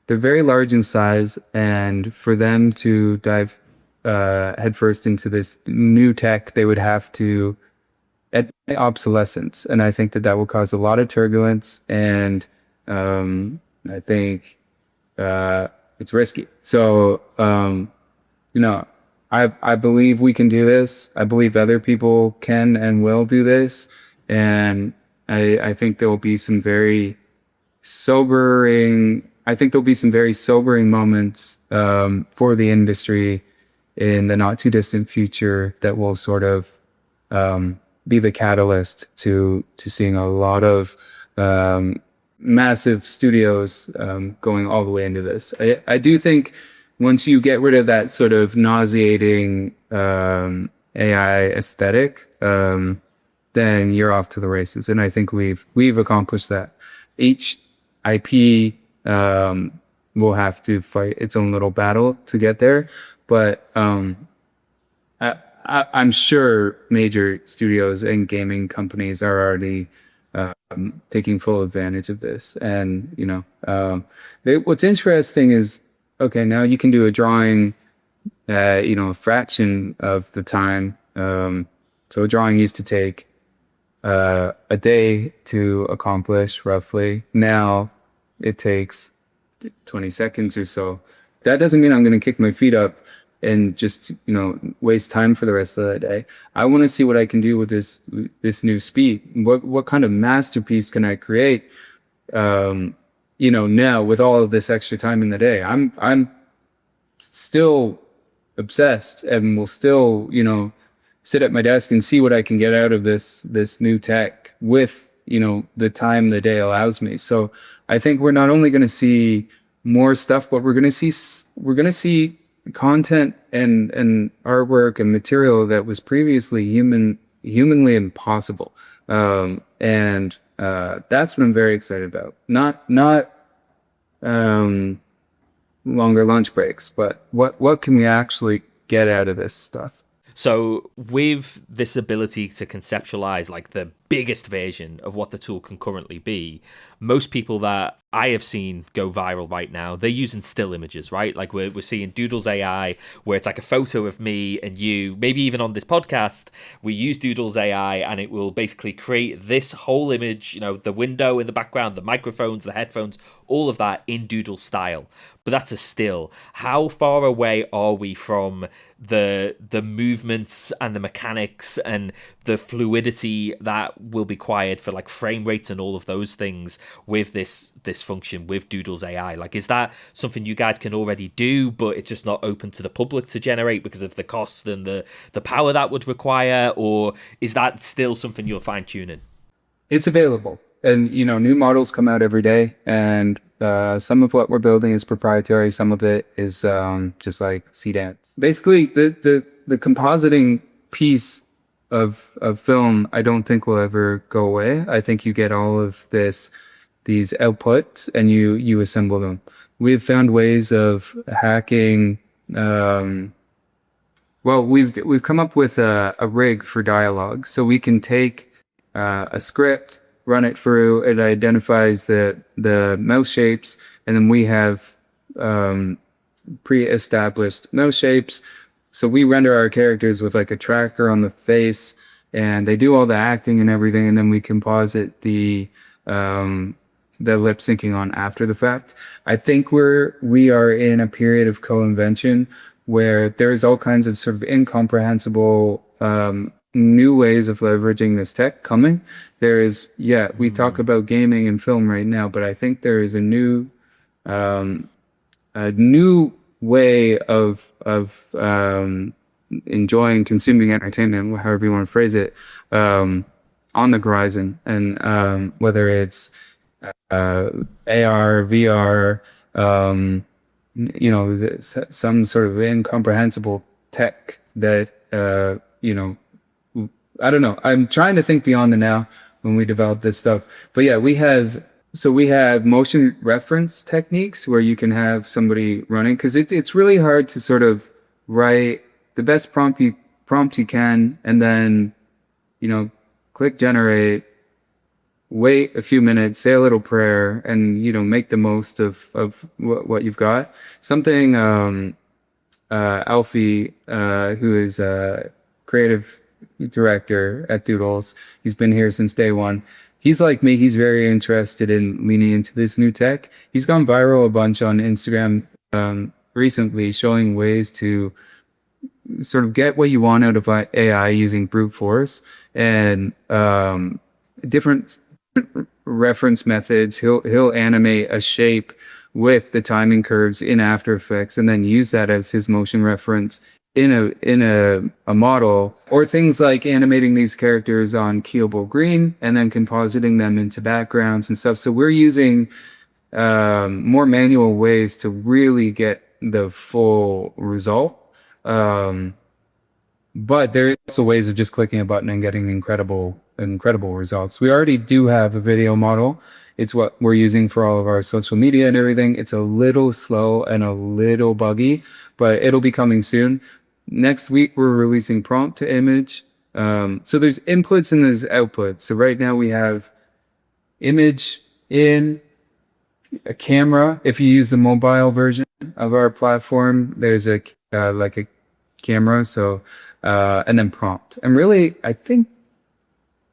they're very large in size, and for them to dive headfirst into this new tech, they would have to at obsolescence, and I think that that will cause a lot of turbulence, and I think uh, it's risky. So you know, I believe we can do this. I believe other people can and will do this, and I think there will be some very sobering. I think there'll be some very sobering moments for the industry in the not too distant future that will sort of be the catalyst to seeing a lot of massive studios going all the way into this. I do think once you get rid of that sort of nauseating AI aesthetic, then you're off to the races. And I think we've accomplished that. Each IP will have to fight its own little battle to get there, but I'm sure major studios and gaming companies are already taking full advantage of this. And what's interesting is, okay, now you can do a drawing, a fraction of the time. So a drawing used to take a day to accomplish roughly. Now it takes 20 seconds or so. That doesn't mean I'm going to kick my feet up and just, waste time for the rest of the day. I want to see what I can do with this new speed. What kind of masterpiece can I create? Now with all of this extra time in the day, I'm still obsessed and will still, sit at my desk and see what I can get out of this new tech with, the time the day allows me. So I think we're not only going to see more stuff, but we're going to see content and artwork and material that was previously humanly impossible. And that's what I'm very excited about. Not longer lunch breaks, but what can we actually get out of this stuff? So with this ability to conceptualize like the biggest version of what the tool can currently be, most people that I have seen go viral right now, they're using still images, right? Like we're seeing DoodlesAI, where it's like a photo of me and you. Maybe even on this podcast, we use DoodlesAI, and it will basically create this whole image, the window in the background, the microphones, the headphones, all of that in Doodle style. But that's a still. How far away are we from the movements and the mechanics and the fluidity that will be required for like frame rates and all of those things with this function with DoodlesAI? Like, is that something you guys can already do, but it's just not open to the public to generate because of the cost and the power that would require? Or is that still something you're fine tuning? It's available, and new models come out every day, and some of what we're building is proprietary. Some of it is just like Dance. Basically, the compositing piece of film, I don't think will ever go away. I think you get all of these outputs and you assemble them. We've found ways of hacking. Well, we've come up with a rig for dialogue, so we can take a script, run it through, it identifies the mouse shapes, and then we have pre-established mouse shapes. So we render our characters with like a tracker on the face, and they do all the acting and everything, and then we composite the lip syncing on after the fact. I think we are in a period of co-invention where there's all kinds of sort of incomprehensible new ways of leveraging this tech coming. There is, we talk about gaming and film right now, but I think there is a new way of enjoying, consuming entertainment, however you want to phrase it, on the horizon. And whether it's AR, VR, some sort of incomprehensible tech that I don't know. I'm trying to think beyond the now when we develop this stuff. But yeah, we have motion reference techniques where you can have somebody running, because it's really hard to sort of write the best prompt you can, and then click generate, wait a few minutes, say a little prayer, and make the most of what you've got. Something Alfie, who is a creative director at Doodles, he's been here since day one. He's like me, he's very interested in leaning into this new tech. He's gone viral a bunch on Instagram recently, showing ways to sort of get what you want out of AI using brute force and different reference methods. He'll animate a shape with the timing curves in After Effects and then use that as his motion reference in a model, or things like animating these characters on keyable green and then compositing them into backgrounds and stuff. So we're using more manual ways to really get the full result. But there are also ways of just clicking a button and getting incredible results. We already do have a video model. It's what we're using for all of our social media and everything. It's a little slow and a little buggy, but it'll be coming soon. Next week, we're releasing prompt to image. So there's inputs and there's outputs. So right now we have image in a camera. If you use the mobile version of our platform, there's a camera. So, and then prompt. And really, I think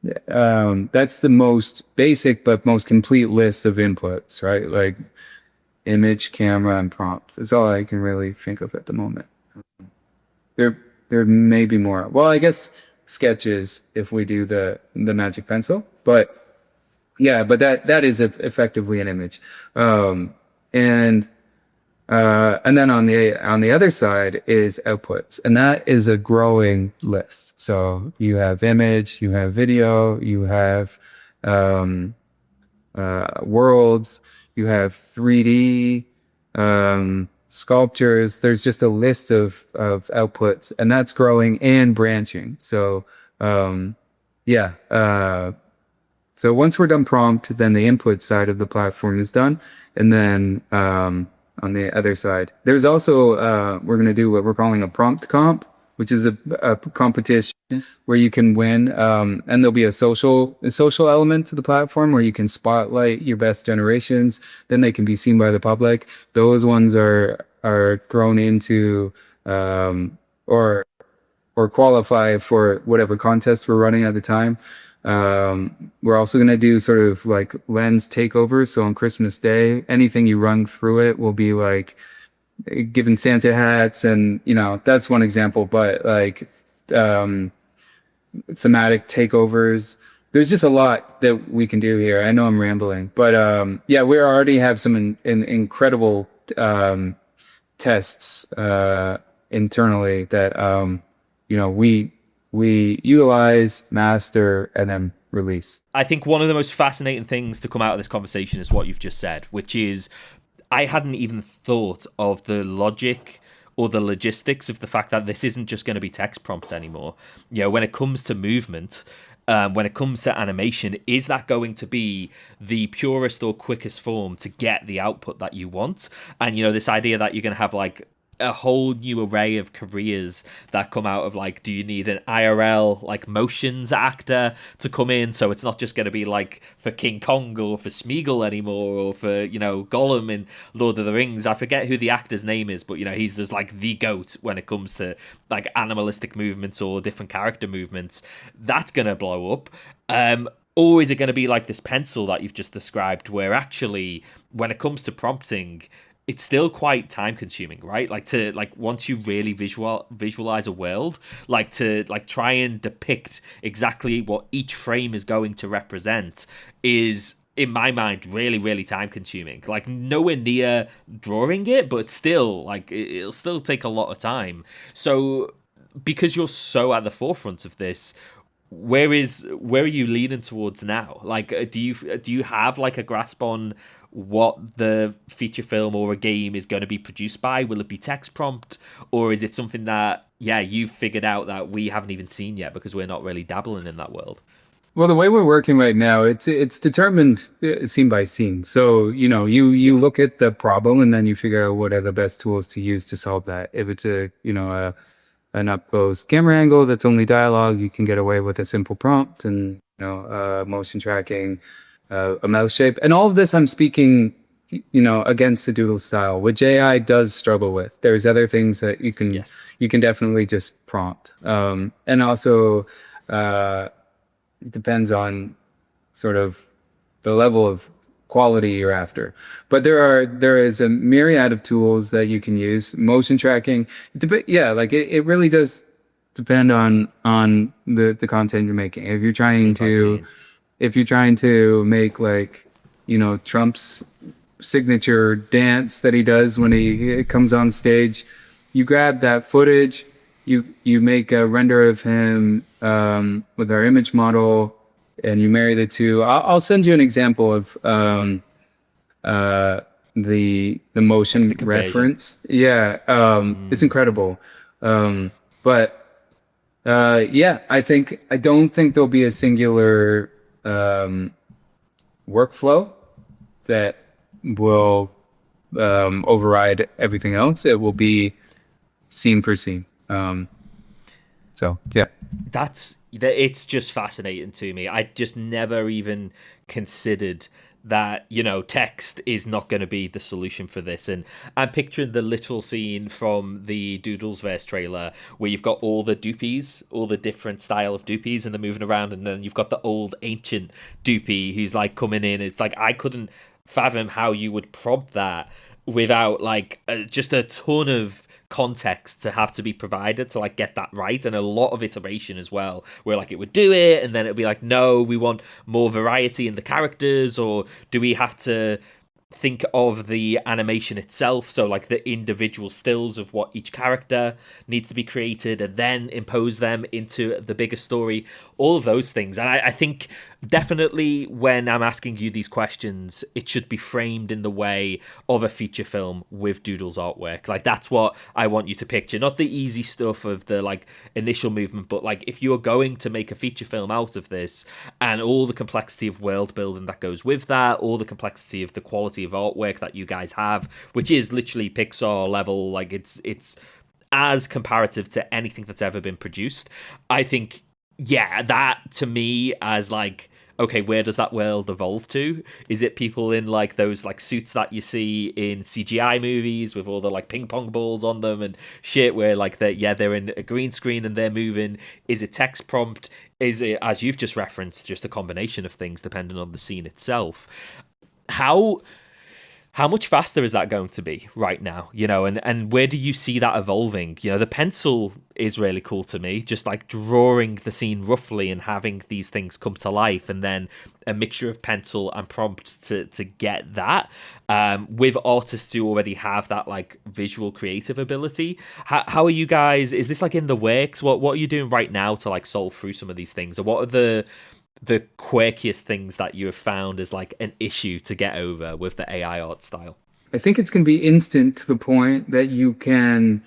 that's the most basic but most complete list of inputs, right? Like image, camera, and prompt. That's all I can really think of at the moment. There may be more. Well, I guess sketches if we do the magic pencil, but yeah, but that is effectively an image. And then on the other side is outputs, and that is a growing list. So you have image, you have video, you have worlds, you have 3D, sculptures. There's just a list of outputs, and that's growing and branching. So so once we're done prompt, then the input side of the platform is done, and then on the other side, there's also we're going to do what we're calling a prompt comp, which is a competition where you can win. And there'll be a social element to the platform where you can spotlight your best generations. Then they can be seen by the public. Those ones are thrown into or qualify for whatever contest we're running at the time. We're also going to do sort of like lens takeovers. So on Christmas Day, anything you run through it will be like given Santa hats, and that's one example. But like um, thematic takeovers. There's just a lot that we can do here. I know I'm rambling, but yeah, we already have some incredible tests internally that we utilize, master, and then release. I think one of the most fascinating things to come out of this conversation is what you've just said, which is I hadn't even thought of the logic or the logistics of the fact that this isn't just going to be text prompts anymore. When it comes to movement, when it comes to animation, is that going to be the purest or quickest form to get the output that you want? And, this idea that you're going to have like a whole new array of careers that come out of like, do you need an IRL like motions actor to come in, so it's not just going to be like for King Kong or for Smeagol anymore, or for Gollum in Lord of the Rings. I forget who the actor's name is, but he's just like the goat when it comes to like animalistic movements or different character movements. That's going to blow up. Or is it going to be like this pencil that you've just described, where actually when it comes to prompting, it's still quite time consuming, right? Like to once you really visualize a world, like to try and depict exactly what each frame is going to represent is, in my mind, really, really time consuming. Like nowhere near drawing it, but still, like it'll still take a lot of time. So because you're so at the forefront of this, where are you leaning towards now? Like, do you have like a grasp on what the feature film or a game is going to be produced by? Will it be text prompt, or is it something that you've figured out that we haven't even seen yet because we're not really dabbling in that world? Well, the way we're working right now, it's determined scene by scene. So, you look at the problem and then you figure out what are the best tools to use to solve that. If it's an up close camera angle that's only dialogue, you can get away with a simple prompt and motion tracking, a mouse shape, and all of this. I'm speaking, against the Doodle style, which AI does struggle with. There's other things that you can definitely just prompt, and also it depends on sort of the level of quality you're after. But there is a myriad of tools that you can use. Motion tracking, it really does depend on the content you're making. If you're trying to make like Trump's signature dance that he does when he comes on stage, you grab that footage, you make a render of him with our image model, and you marry the two. I'll send you an example of the motion Like the reference. Yeah, it's incredible. But I don't think there'll be a singular workflow that will override everything else. It will be scene per scene. So yeah, it's just fascinating to me. I just never even considered that text is not going to be the solution for this. And I'm picturing the literal scene from the DoodlesVerse trailer where you've got all the doopies, all the different style of doopies, and they're moving around, and then you've got the old ancient doopy who's like coming in. It's like I couldn't fathom how you would prompt that without like just a ton of context to have to be provided to like get that right, and a lot of iteration as well, where like it would do it and then it'd be like, no, we want more variety in the characters, or do we have to think of the animation itself, so like the individual stills of what each character needs to be created and then impose them into the bigger story, all of those things. And I think definitely when I'm asking you these questions, it should be framed in the way of a feature film with Doodle's artwork. Like that's what I want you to picture, not the easy stuff of the like initial movement, but like if you're going to make a feature film out of this, and all the complexity of world building that goes with that, all the complexity of the quality of artwork that you guys have, which is literally Pixar level, like it's as comparative to anything that's ever been produced. I think, yeah, that to me as like, okay, where does that world evolve to? Is it people in like those like suits that you see in CGI movies with all the like ping pong balls on them and shit, where like they're in a green screen and they're moving? Is it text prompt? Is it, as you've just referenced, just a combination of things depending on the scene itself? How how much faster is that going to be right now? And where do you see that evolving? The pencil is really cool to me, just like drawing the scene roughly and having these things come to life, and then a mixture of pencil and prompt to get that, with artists who already have that like visual creative ability. How are you guys? Is this like in the works? What are you doing right now to like solve through some of these things? Or what are the quirkiest things that you have found as like an issue to get over with the AI art style? I think it's going to be instant to the point that you can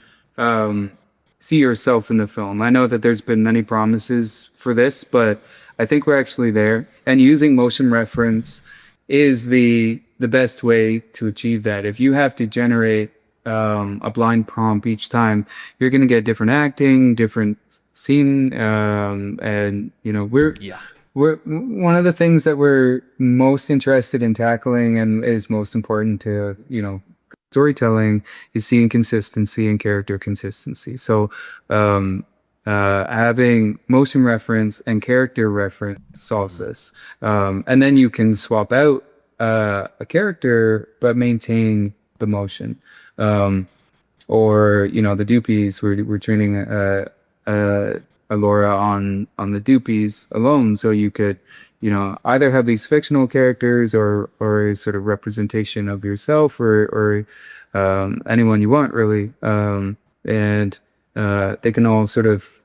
see yourself in the film. I know that there's been many promises for this, but I think we're actually there. And using motion reference is the best way to achieve that. If you have to generate a blind prompt each time, you're going to get different acting, different scene, and we're one of the things that we're most interested in tackling and is most important to, storytelling is seeing consistency and character consistency. So, having motion reference and character reference solves this. And then you can swap out a character but maintain the motion. Or the doopies, we're training a Laura on the doopies alone, so you could either have these fictional characters or a sort of representation of yourself or anyone you want, really, and they can all sort of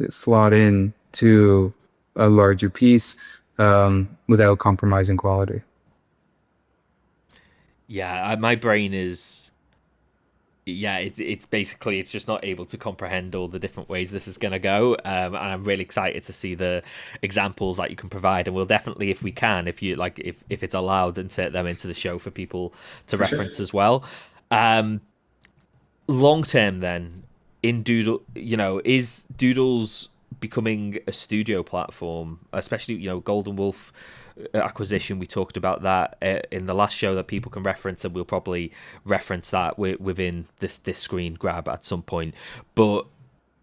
slot in to a larger piece without compromising quality. Yeah, my brain is, yeah, it's basically, it's just not able to comprehend all the different ways this is going to go, and I'm really excited to see the examples that you can provide, and we'll definitely, if we can, if you like, if it's allowed, insert them into the show for people to reference as well. Long term then, in Doodle, is Doodles becoming a studio platform, especially Golden Wolf acquisition? We talked about that in the last show that people can reference, and we'll probably reference that within this screen grab at some point. But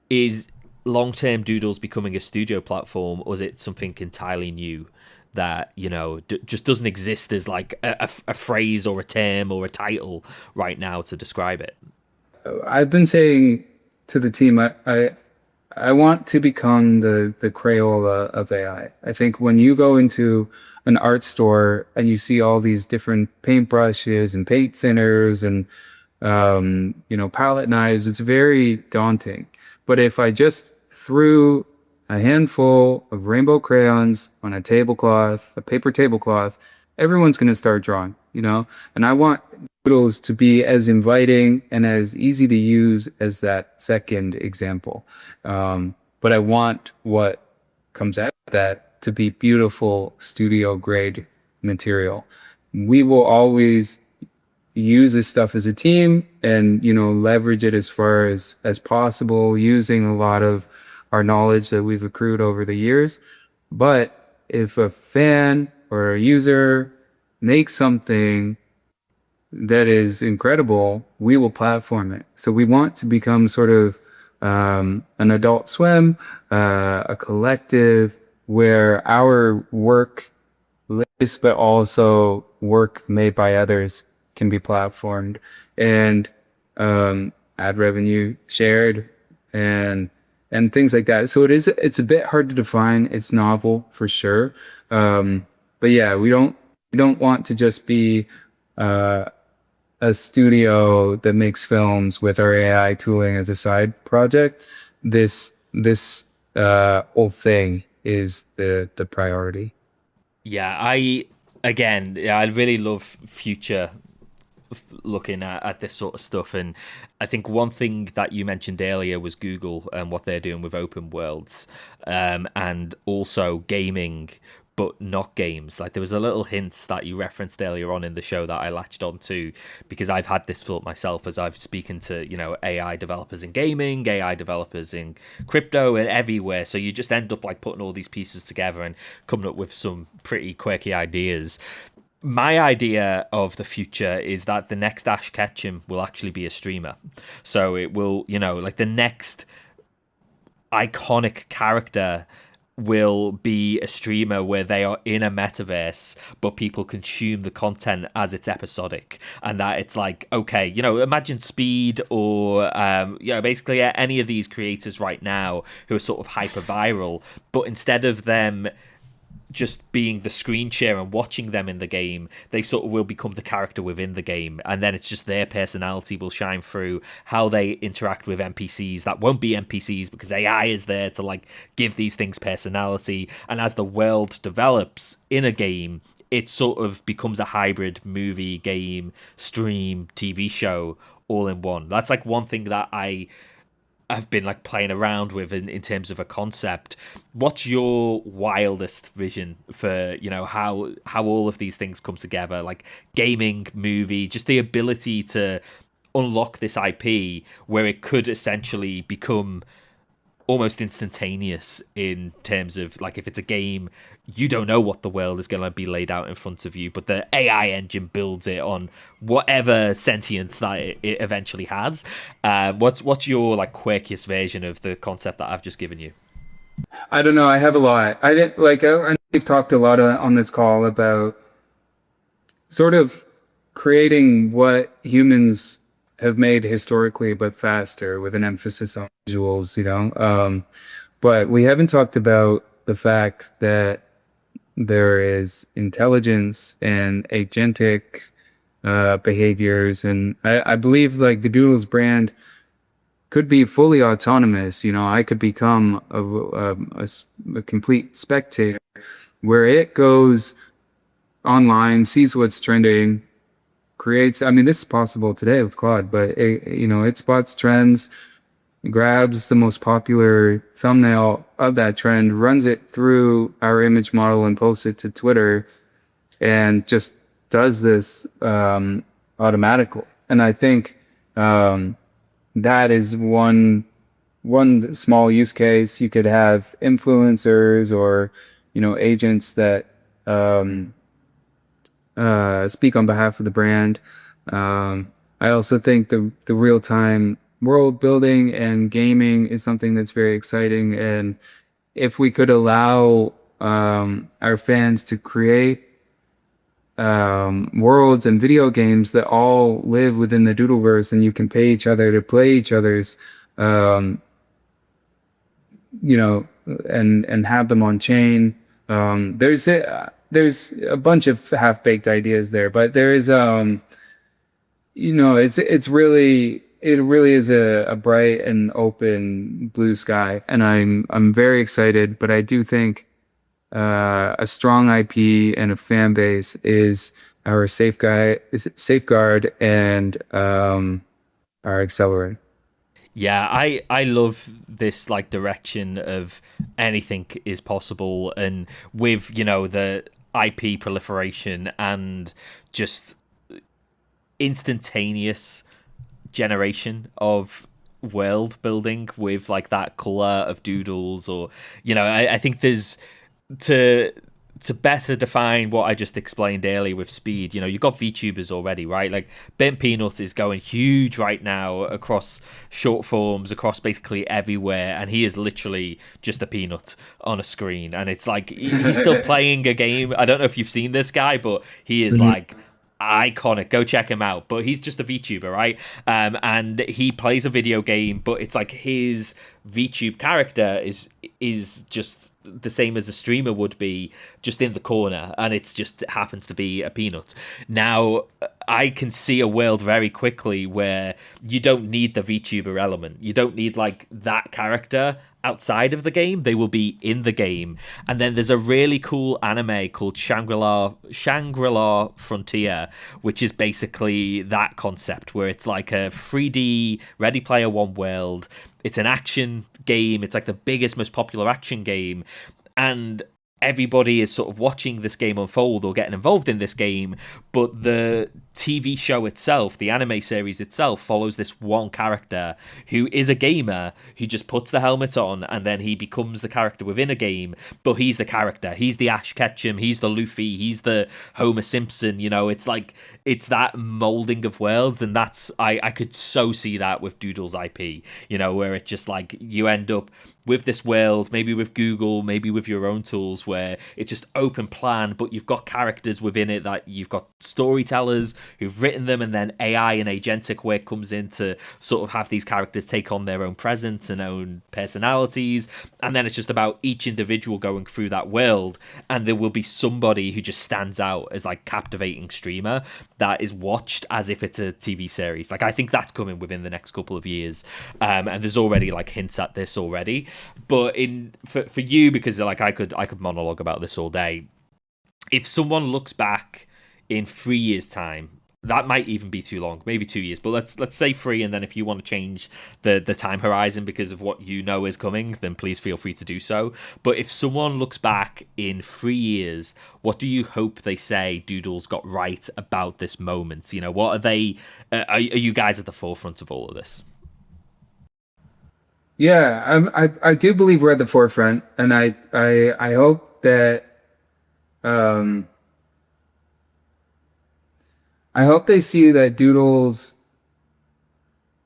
is long-term Doodles becoming a studio platform, or is it something entirely new that just doesn't exist as like a phrase or a term or a title right now to describe it? I've been saying to the team, I want to become the Crayola of AI. I think when you go into an art store and you see all these different paintbrushes and paint thinners and palette knives, it's very daunting. But if I just threw a handful of rainbow crayons on a tablecloth, a paper tablecloth, everyone's going to start drawing, And I want Doodles to be as inviting and as easy to use as that second example. But I want what comes out of that to be beautiful studio grade material. We will always use this stuff as a team and, leverage it as far as possible, using a lot of our knowledge that we've accrued over the years. But if a fan or a user makes something that is incredible, we will platform it. So we want to become sort of an Adult Swim, a collective where our work lives, but also work made by others can be platformed and ad revenue shared and things like that. So it's a bit hard to define. It's novel for sure. But yeah, we don't want to just be a studio that makes films with our AI tooling as a side project. This whole thing is the priority. Yeah, I really love future looking at this sort of stuff, and I think one thing that you mentioned earlier was Google and what they're doing with open worlds, and also gaming but not games. Like there was a little hint that you referenced earlier on in the show that I latched onto, because I've had this thought myself as I've speaking to, AI developers in gaming, AI developers in crypto, and everywhere. So you just end up like putting all these pieces together and coming up with some pretty quirky ideas. My idea of the future is that the next Ash Ketchum will actually be a streamer. So it will, like the next iconic character will be a streamer where they are in a metaverse, but people consume the content as it's episodic, and that it's like, okay, imagine Speed or basically any of these creators right now who are sort of hyper viral, but instead of them just being the screen share and watching them in the game, they sort of will become the character within the game, and then it's just their personality will shine through how they interact with NPCs that won't be NPCs, because AI is there to like give these things personality. And as the world develops in a game, it sort of becomes a hybrid movie, game, stream, TV show all in one. That's like one thing that I've been like playing around with in terms of a concept. What's your wildest vision for, how all of these things come together, like gaming, movie, just the ability to unlock this IP where it could essentially become almost instantaneous in terms of like, if it's a game, you don't know what the world is going to be laid out in front of you, but the AI engine builds it on whatever sentience that it eventually has. What's your like quirkiest version of the concept that I've just given you? I don't know. I have a lot. I didn't like. We've talked a lot on this call about sort of creating what humans have made historically, but faster, with an emphasis on visuals. But we haven't talked about the fact that there is intelligence and agentic behaviors, and I believe like the Doodles brand could be fully autonomous. I could become a complete spectator where it goes online, sees what's trending, creates. I mean, this is possible today with Claude, but it spots trends, grabs the most popular thumbnail of that trend, runs it through our image model, and posts it to Twitter, and just does this automatically. And I think that is one small use case. You could have influencers or agents that speak on behalf of the brand. I also think the real-time world building and gaming is something that's very exciting. And if we could allow our fans to create worlds and video games that all live within the Doodleverse, and you can pay each other to play each other's, and have them on chain. There's a bunch of half-baked ideas there, but there is, it really is a bright and open blue sky, and I'm very excited. But I do think a strong IP and a fan base is our safeguard and our accelerant. Yeah, I love this like direction of anything is possible, and with the IP proliferation and just instantaneous generation of world building with like that color of doodles, or I think there's to better define what I just explained earlier with Speed. You've got VTubers already, right? Like Bent Peanut is going huge right now across short forms, across basically everywhere, and he is literally just a peanut on a screen, and it's like he's still playing a game. I don't know if you've seen this guy, but he is like iconic. Go check him out. But he's just a VTuber, right? And he plays a video game, but it's like his VTube character is just the same as a streamer would be, just in the corner, and it's just happens to be a peanut. Now, I can see a world very quickly where you don't need the VTuber element. You don't need like that character outside of the game. They will be in the game. And then there's a really cool anime called Shangri-La Frontier, which is basically that concept, where it's like a 3D Ready Player One world. It's an action game. It's like the biggest, most popular action game. And everybody is sort of watching this game unfold or getting involved in this game, but the TV show itself, the anime series itself, follows this one character who is a gamer who just puts the helmet on and then he becomes the character within a game, but he's the character. He's the Ash Ketchum, he's the Luffy, he's the Homer Simpson, you know, it's like, it's that molding of worlds, and that's, I could so see that with Doodles IP, you know, where it's just like, you end up with this world, maybe with Google, maybe with your own tools, where it's just open plan, but you've got characters within it, that you've got storytellers who've written them, and then AI and agentic work comes in to sort of have these characters take on their own presence and own personalities, and then it's just about each individual going through that world, and there will be somebody who just stands out as like captivating streamer that is watched as if it's a TV series. Like, I think that's coming within the next couple of years, and there's already like hints at this already. But for you, because like I could monologue about this all day. If someone looks back in 3 years' time, that might even be too long, maybe 2 years. But let's say 3, and then if you want to change the time horizon because of what you know is coming, then please feel free to do so. But if someone looks back in 3 years, what do you hope they say Doodles got right about this moment? You know, what are they? Are you guys at the forefront of all of this? Yeah, I do believe we're at the forefront, and I hope that um, I hope they see that Doodles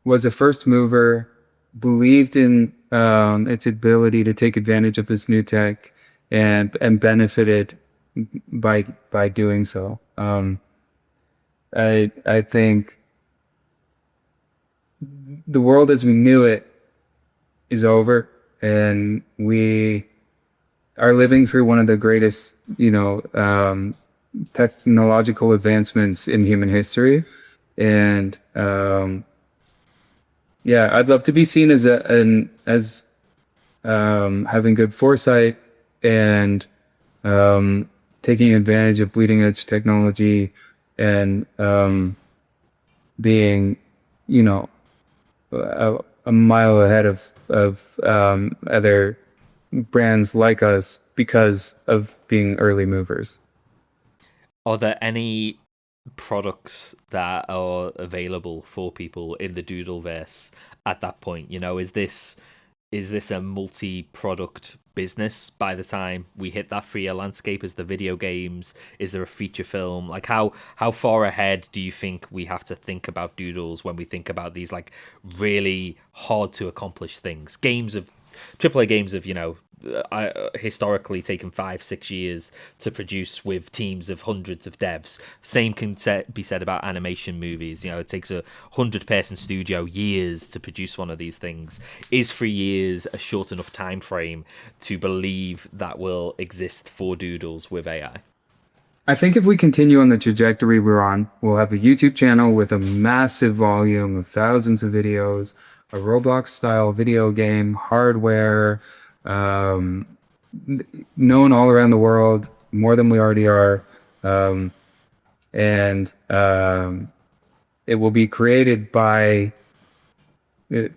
was a first mover, believed in its ability to take advantage of this new tech, and benefited by doing so. I think the world as we knew it is over, and we are living through one of the greatest, technological advancements in human history. And yeah, I'd love to be seen as having good foresight and taking advantage of bleeding edge technology, and being, a mile ahead of other brands like us because of being early movers. Are there any products that are available for people in the Doodleverse at that point? You know, is this a multi-product business by the time we hit that 3 year landscape? Is the video games? Is there a feature film? Like, how far ahead do you think we have to think about Doodles when we think about these like really hard to accomplish things? Games of AAA games of, historically taken 5-6 years to produce with teams of hundreds of devs. Same can be said about animation movies. It takes a 100-person studio years to produce one of these things. Is 3 years a short enough time frame to believe that will exist for Doodles with AI? I think if we continue on the trajectory we're on, we'll have a YouTube channel with a massive volume of thousands of videos, a Roblox-style video game, hardware, known all around the world, more than we already are. And it will be created by the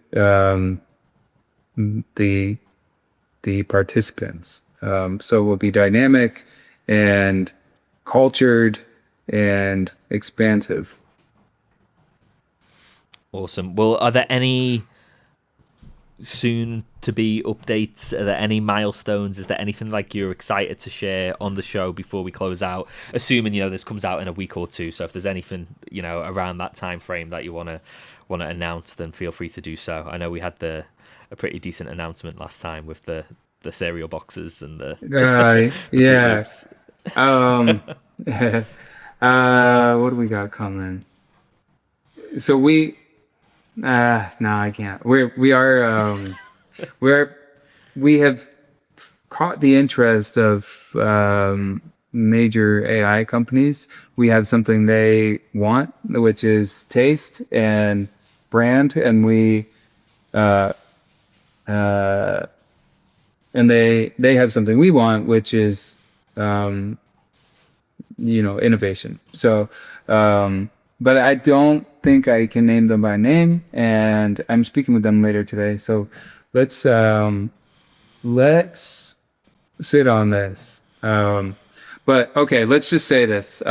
participants. So it will be dynamic and cultured and expansive. Awesome. Well, are there any soon to be updates? Are there any milestones? Is there anything like you're excited to share on the show before we close out, assuming this comes out in a week or two? So if there's anything around that time frame that you want to announce, then feel free to do so. I know we had a pretty decent announcement last time with the cereal boxes and the yeah. What do we got coming? So no, I can't. We have caught the interest of major AI companies. We have something they want, which is taste and brand, and and they have something we want, which is innovation. So but I don't think I can name them by name, and I'm speaking with them later today. So let's sit on this. But okay, let's just say this.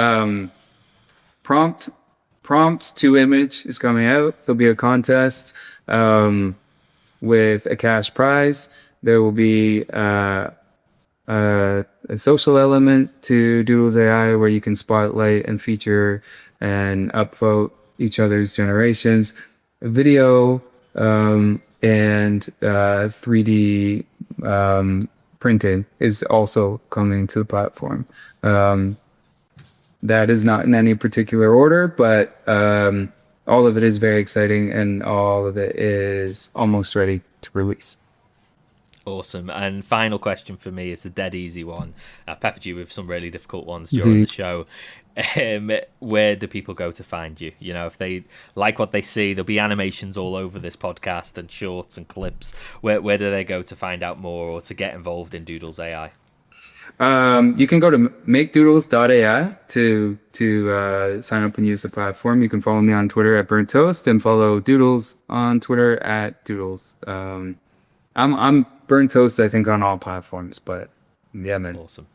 Prompt prompt to image is coming out. There'll be a contest with a cash prize. There will be a social element to Doodles AI where you can spotlight and feature and upvote each other's generations. A video and 3D printing is also coming to the platform. That is not in any particular order, but all of it is very exciting and all of it is almost ready to release. Awesome. And final question for me is a dead easy one. I peppered you with some really difficult ones during the show. Where do people go to find you? You know, if they like what they see, there'll be animations all over this podcast and shorts and clips. Where do they go to find out more or to get involved in Doodles AI? You can go to makedoodles.ai to sign up and use the platform. You can follow me on Twitter at Burnt Toast and follow Doodles on Twitter at Doodles. I'm Burnt Toast, I think, on all platforms, but yeah, man. Awesome.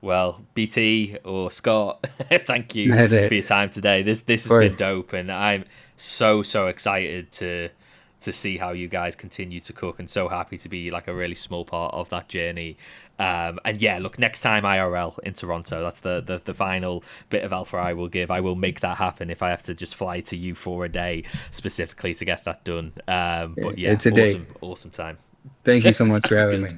Well, BT or Scott, thank you for your time today. This has been dope, and I'm so excited to see how you guys continue to cook, and so happy to be like a really small part of that journey. And yeah, look, next time IRL in Toronto, that's the final bit of alpha I will give. I will make that happen if I have to just fly to you for a day specifically to get that done. But yeah, it's a awesome time. Thank you so much for having me.